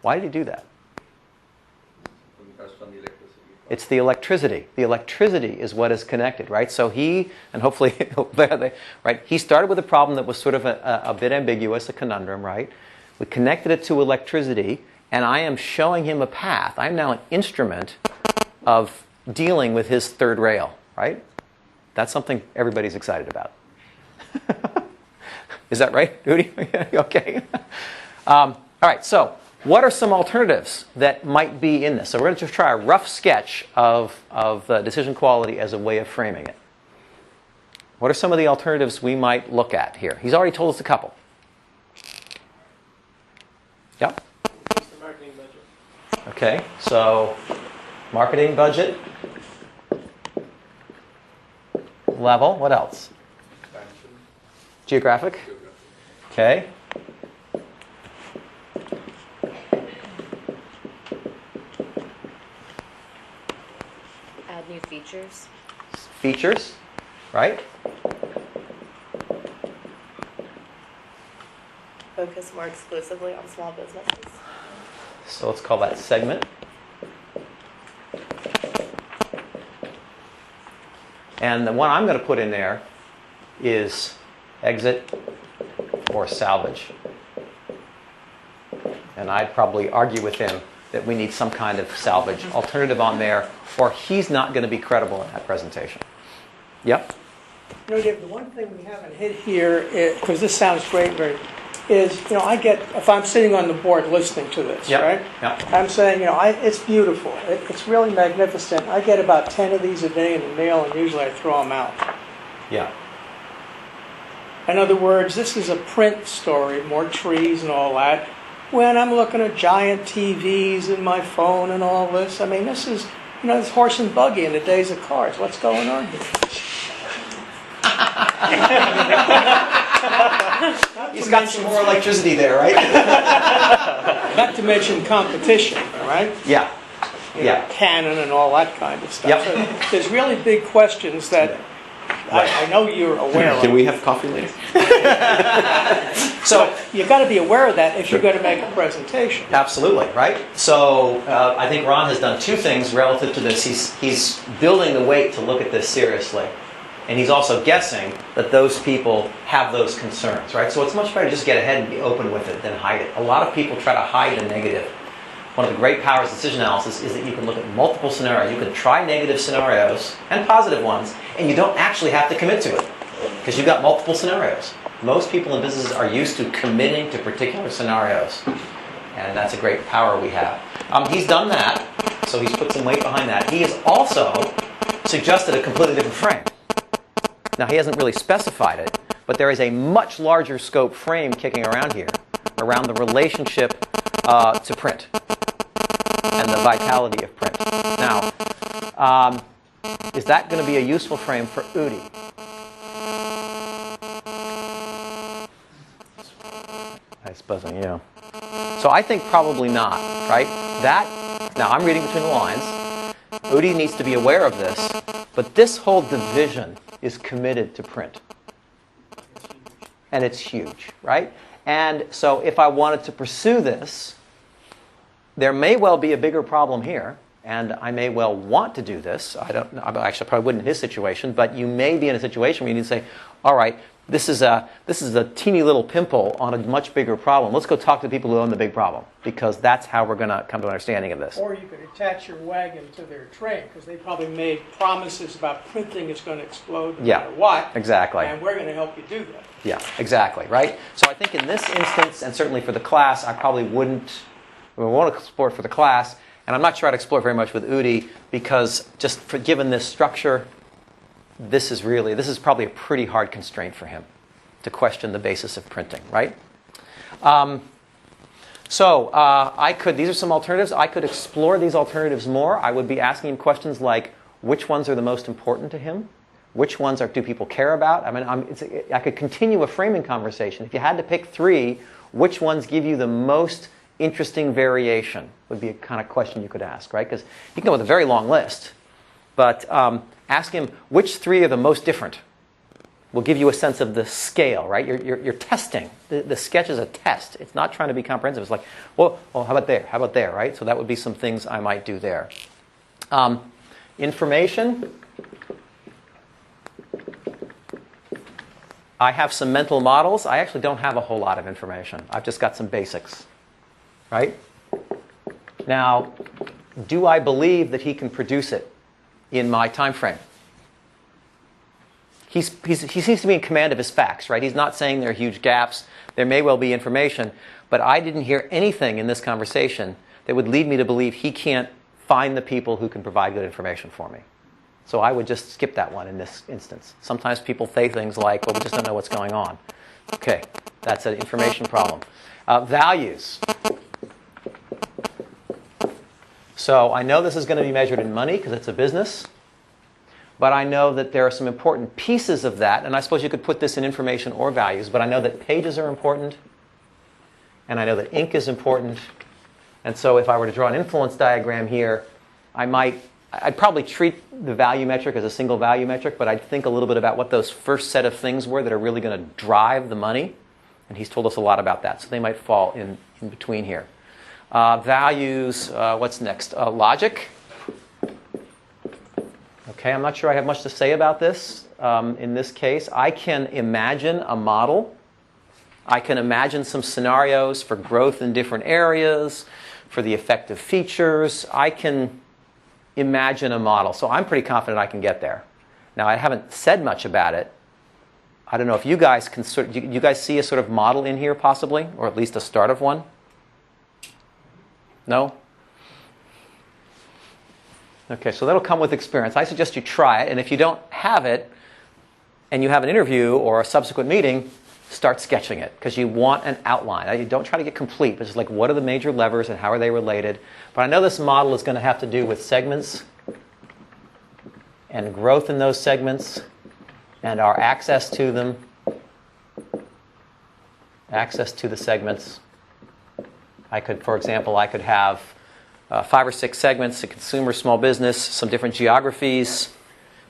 Why did he do that? It's the electricity. The electricity is what is connected, right? So he, and hopefully, right? He started with a problem that was sort of a bit ambiguous, a conundrum, right? We connected it to electricity, and I am showing him a path. I'm now an instrument of dealing with his third rail, right? That's something everybody's excited about. Is that right, Udi? Okay. All right, so what are some alternatives that might be in this? So we're going to just try a rough sketch of decision quality as a way of framing it. What are some of the alternatives we might look at here? He's already told us a couple. Yeah? Marketing budget. Okay, so marketing budget. Level, what else? Geographic. Okay. Add new features. Features, right? Focus more exclusively on small businesses. So let's call that segment. And the one I'm going to put in there is exit or salvage. And I'd probably argue with him that we need some kind of salvage alternative on there, or he's not going to be credible in that presentation. Yep? You know, Dave, the one thing we haven't hit here, because this sounds great, is, I get, if I'm sitting on the board listening to this, Yep. right? Yep. I'm saying, it's beautiful. It's really magnificent. I get about 10 of these a day in the mail, and usually I throw them out. Yeah. In other words, this is a print story, more trees and all that. When I'm looking at giant TVs in my phone and all this, I mean, this is, this horse and buggy in the days of cars. What's going on here? He's got some more electricity there, right? Not to mention competition, right? Yeah. Yeah. Canon and all that kind of stuff. Yep. So there's really big questions that I know you're aware of. Can we have coffee later? So You've got to be aware of that if you're going to make a presentation. absolutely, right? So I think Ron has done two things relative to this. He's building the weight to look at this seriously. And he's also guessing that those people have those concerns, right? So it's much better to just get ahead and be open with it than hide it. A lot of people try to hide the negative. One of the great powers of decision analysis is that you can look at multiple scenarios. You can try negative scenarios and positive ones, and you don't actually have to commit to it because you've got multiple scenarios. Most people in businesses are used to committing to particular scenarios, and that's a great power we have. He's done that, so he's put some weight behind that. He has also suggested a completely different frame. Now, he hasn't really specified it, but there is a much larger scope frame kicking around here, around the relationship to print and the vitality of print. Now, is that going to be a useful frame for Udi? I suppose, yeah. So I think probably not, right? Now I'm reading between the lines. Udi needs to be aware of this, but this whole division is committed to print. And it's huge, right? And so if I wanted to pursue this, there may well be a bigger problem here, and I may well want to do this. I don't know. Actually, I probably wouldn't in his situation, but you may be in a situation where you need to say, all right, this is a teeny little pimple on a much bigger problem. Let's go talk to the people who own the big problem, because that's how we're going to come to an understanding of this. Or you could attach your wagon to their train, because they probably made promises about printing is going to explode no matter what. Exactly. And we're going to help you do that. Yeah, exactly, right? So I think in this instance, and certainly for the class, I probably won't explore it for the class, and I'm not sure I'd explore it very much with Udi, because given this structure, this is probably a pretty hard constraint for him to question the basis of printing, right? These are some alternatives. I could explore these alternatives more. I would be asking him questions like, which ones are the most important to him? Which ones do people care about? I mean, I could continue a framing conversation. If you had to pick three, which ones give you the most interesting variation would be a kind of question you could ask, right? Because you can go with a very long list, but ask him which three are the most different. Will give you a sense of the scale, right? You're testing. The sketch is a test. It's not trying to be comprehensive. It's like, well, how about there? How about there, right? So that would be some things I might do there. Information. I have some mental models. I actually don't have a whole lot of information. I've just got some basics, right? Now, do I believe that he can produce it in my time frame? He seems to be in command of his facts, right? He's not saying there are huge gaps. There may well be information, but I didn't hear anything in this conversation that would lead me to believe he can't find the people who can provide good information for me. So I would just skip that one in this instance. Sometimes people say things like, well, we just don't know what's going on. Okay, that's an information problem. Values. So I know this is going to be measured in money because it's a business. But I know that there are some important pieces of that, and I suppose you could put this in information or values, but I know that pages are important, and I know that ink is important, and so if I were to draw an influence diagram here, I'd probably treat the value metric as a single value metric, but I'd think a little bit about what those first set of things were that are really going to drive the money, and he's told us a lot about that, so they might fall in between here. Values, what's next? Logic. Okay, I'm not sure I have much to say about this in this case. I can imagine a model. I can imagine some scenarios for growth in different areas, for the effective features. I can imagine a model. So I'm pretty confident I can get there. Now, I haven't said much about it. I don't know if you guys can you guys see a sort of model in here possibly, or at least a start of one? No? Okay, so that'll come with experience. I suggest you try it, and if you don't have it, and you have an interview or a subsequent meeting, start sketching it, because you want an outline. You don't try to get complete, but just like, what are the major levers and how are they related? But I know this model is going to have to do with segments and growth in those segments and our access to them, access to the segments. For example, I could have 5 or 6 segments, a consumer, small business, some different geographies.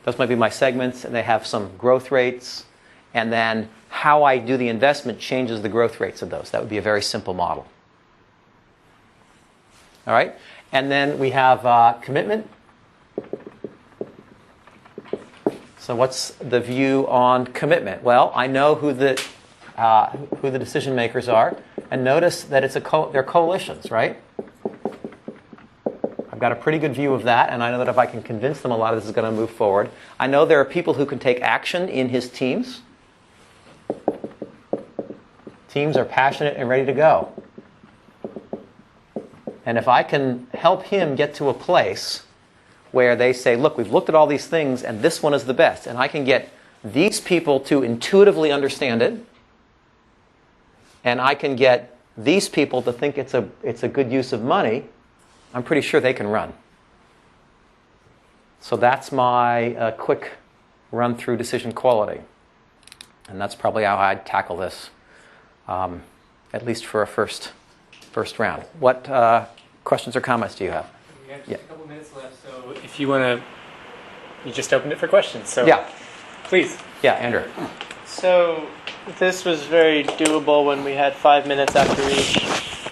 Those might be my segments, and they have some growth rates. And then how I do the investment changes the growth rates of those. That would be a very simple model. All right? And then we have commitment. So what's the view on commitment? Well, I know who the decision makers are. And notice that they're coalitions, right? Got a pretty good view of that, and I know that if I can convince them, a lot of this is going to move forward. I know there are people who can take action in his teams. Teams are passionate and ready to go. And if I can help him get to a place where they say, look, we've looked at all these things, and this one is the best, and I can get these people to intuitively understand it, and I can get these people to think it's a good use of money, I'm pretty sure they can run. So that's my quick run through decision quality. And that's probably how I'd tackle this, at least for a first round. What questions or comments do you have? We have just a couple minutes left, so if you want to, you just opened it for questions. So yeah, please. Yeah, Andrew. So this was very doable when we had 5 minutes after each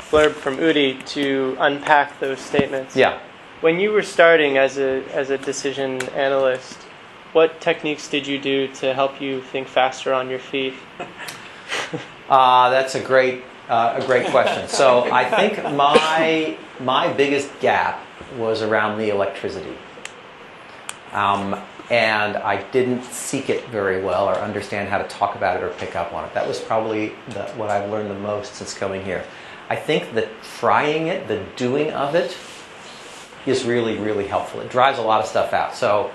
blurb from Udi to unpack those statements. Yeah. When you were starting as a decision analyst, what techniques did you do to help you think faster on your feet? That's a great question. So I think my biggest gap was around the electricity. And I didn't seek it very well or understand how to talk about it or pick up on it. That was probably what I've learned the most since coming here. I think that trying it, the doing of it, is really, really helpful. It drives a lot of stuff out. So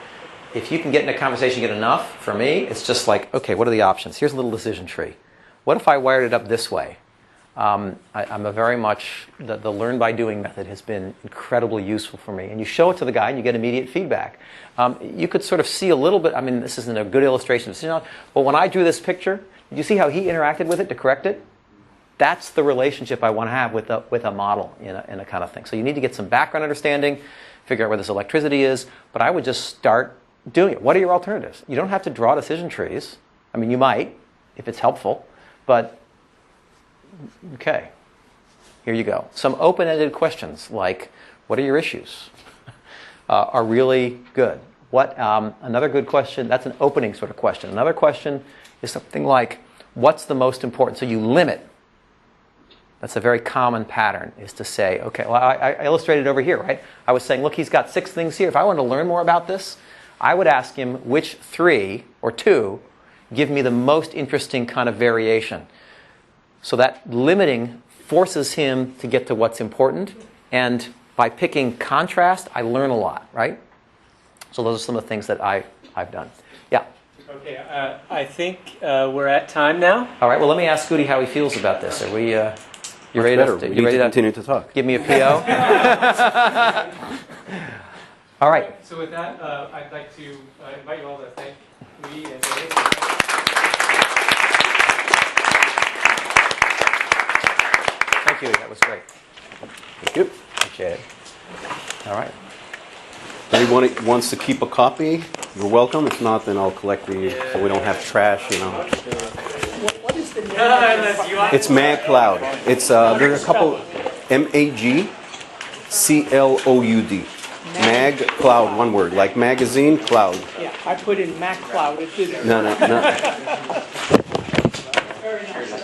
if you can get in a conversation, get enough, for me, it's just like, okay, what are the options? Here's a little decision tree. What if I wired it up this way? I'm a very much, the learn by doing method has been incredibly useful for me. And you show it to the guy and you get immediate feedback. You could sort of see a little bit, I mean, this isn't a good illustration of decision, but when I drew this picture, did you see how he interacted with it to correct it? That's the relationship I want to have with a model in a kind of thing. So you need to get some background understanding, figure out where this electricity is, but I would just start doing it. What are your alternatives? You don't have to draw decision trees. I mean, you might, if it's helpful, but okay, here you go. Some open-ended questions like, what are your issues? Are really good. Another good question, that's an opening sort of question. Another question is something like, what's the most important? So you limit. That's a very common pattern, is to say, okay, well, I illustrated over here, right? I was saying, look, he's got 6 things here. If I wanted to learn more about this, I would ask him which 3 or 2 give me the most interesting kind of variation. So that limiting forces him to get to what's important, and by picking contrast, I learn a lot, right? So those are some of the things that I've done. Yeah. Okay, I think we're at time now. All right. Well, let me ask Udi how he feels about this. Are we? You ready Better. to? We You need ready to to continue to talk. give me a PO? All right. So with that, I'd like to invite you all to thank Udi and Dave. Thank you. That was great. Thank you. Appreciate it. All right. If anyone wants to keep a copy, you're welcome. If not, then I'll collect these so we don't have trash, you know. What is the name of your It's Mag Cloud. It's there's a couple MAGCLOUD. Mag Cloud, one word, like magazine, cloud. Yeah, I put in Mac Cloud. It didn't. No. Very nice.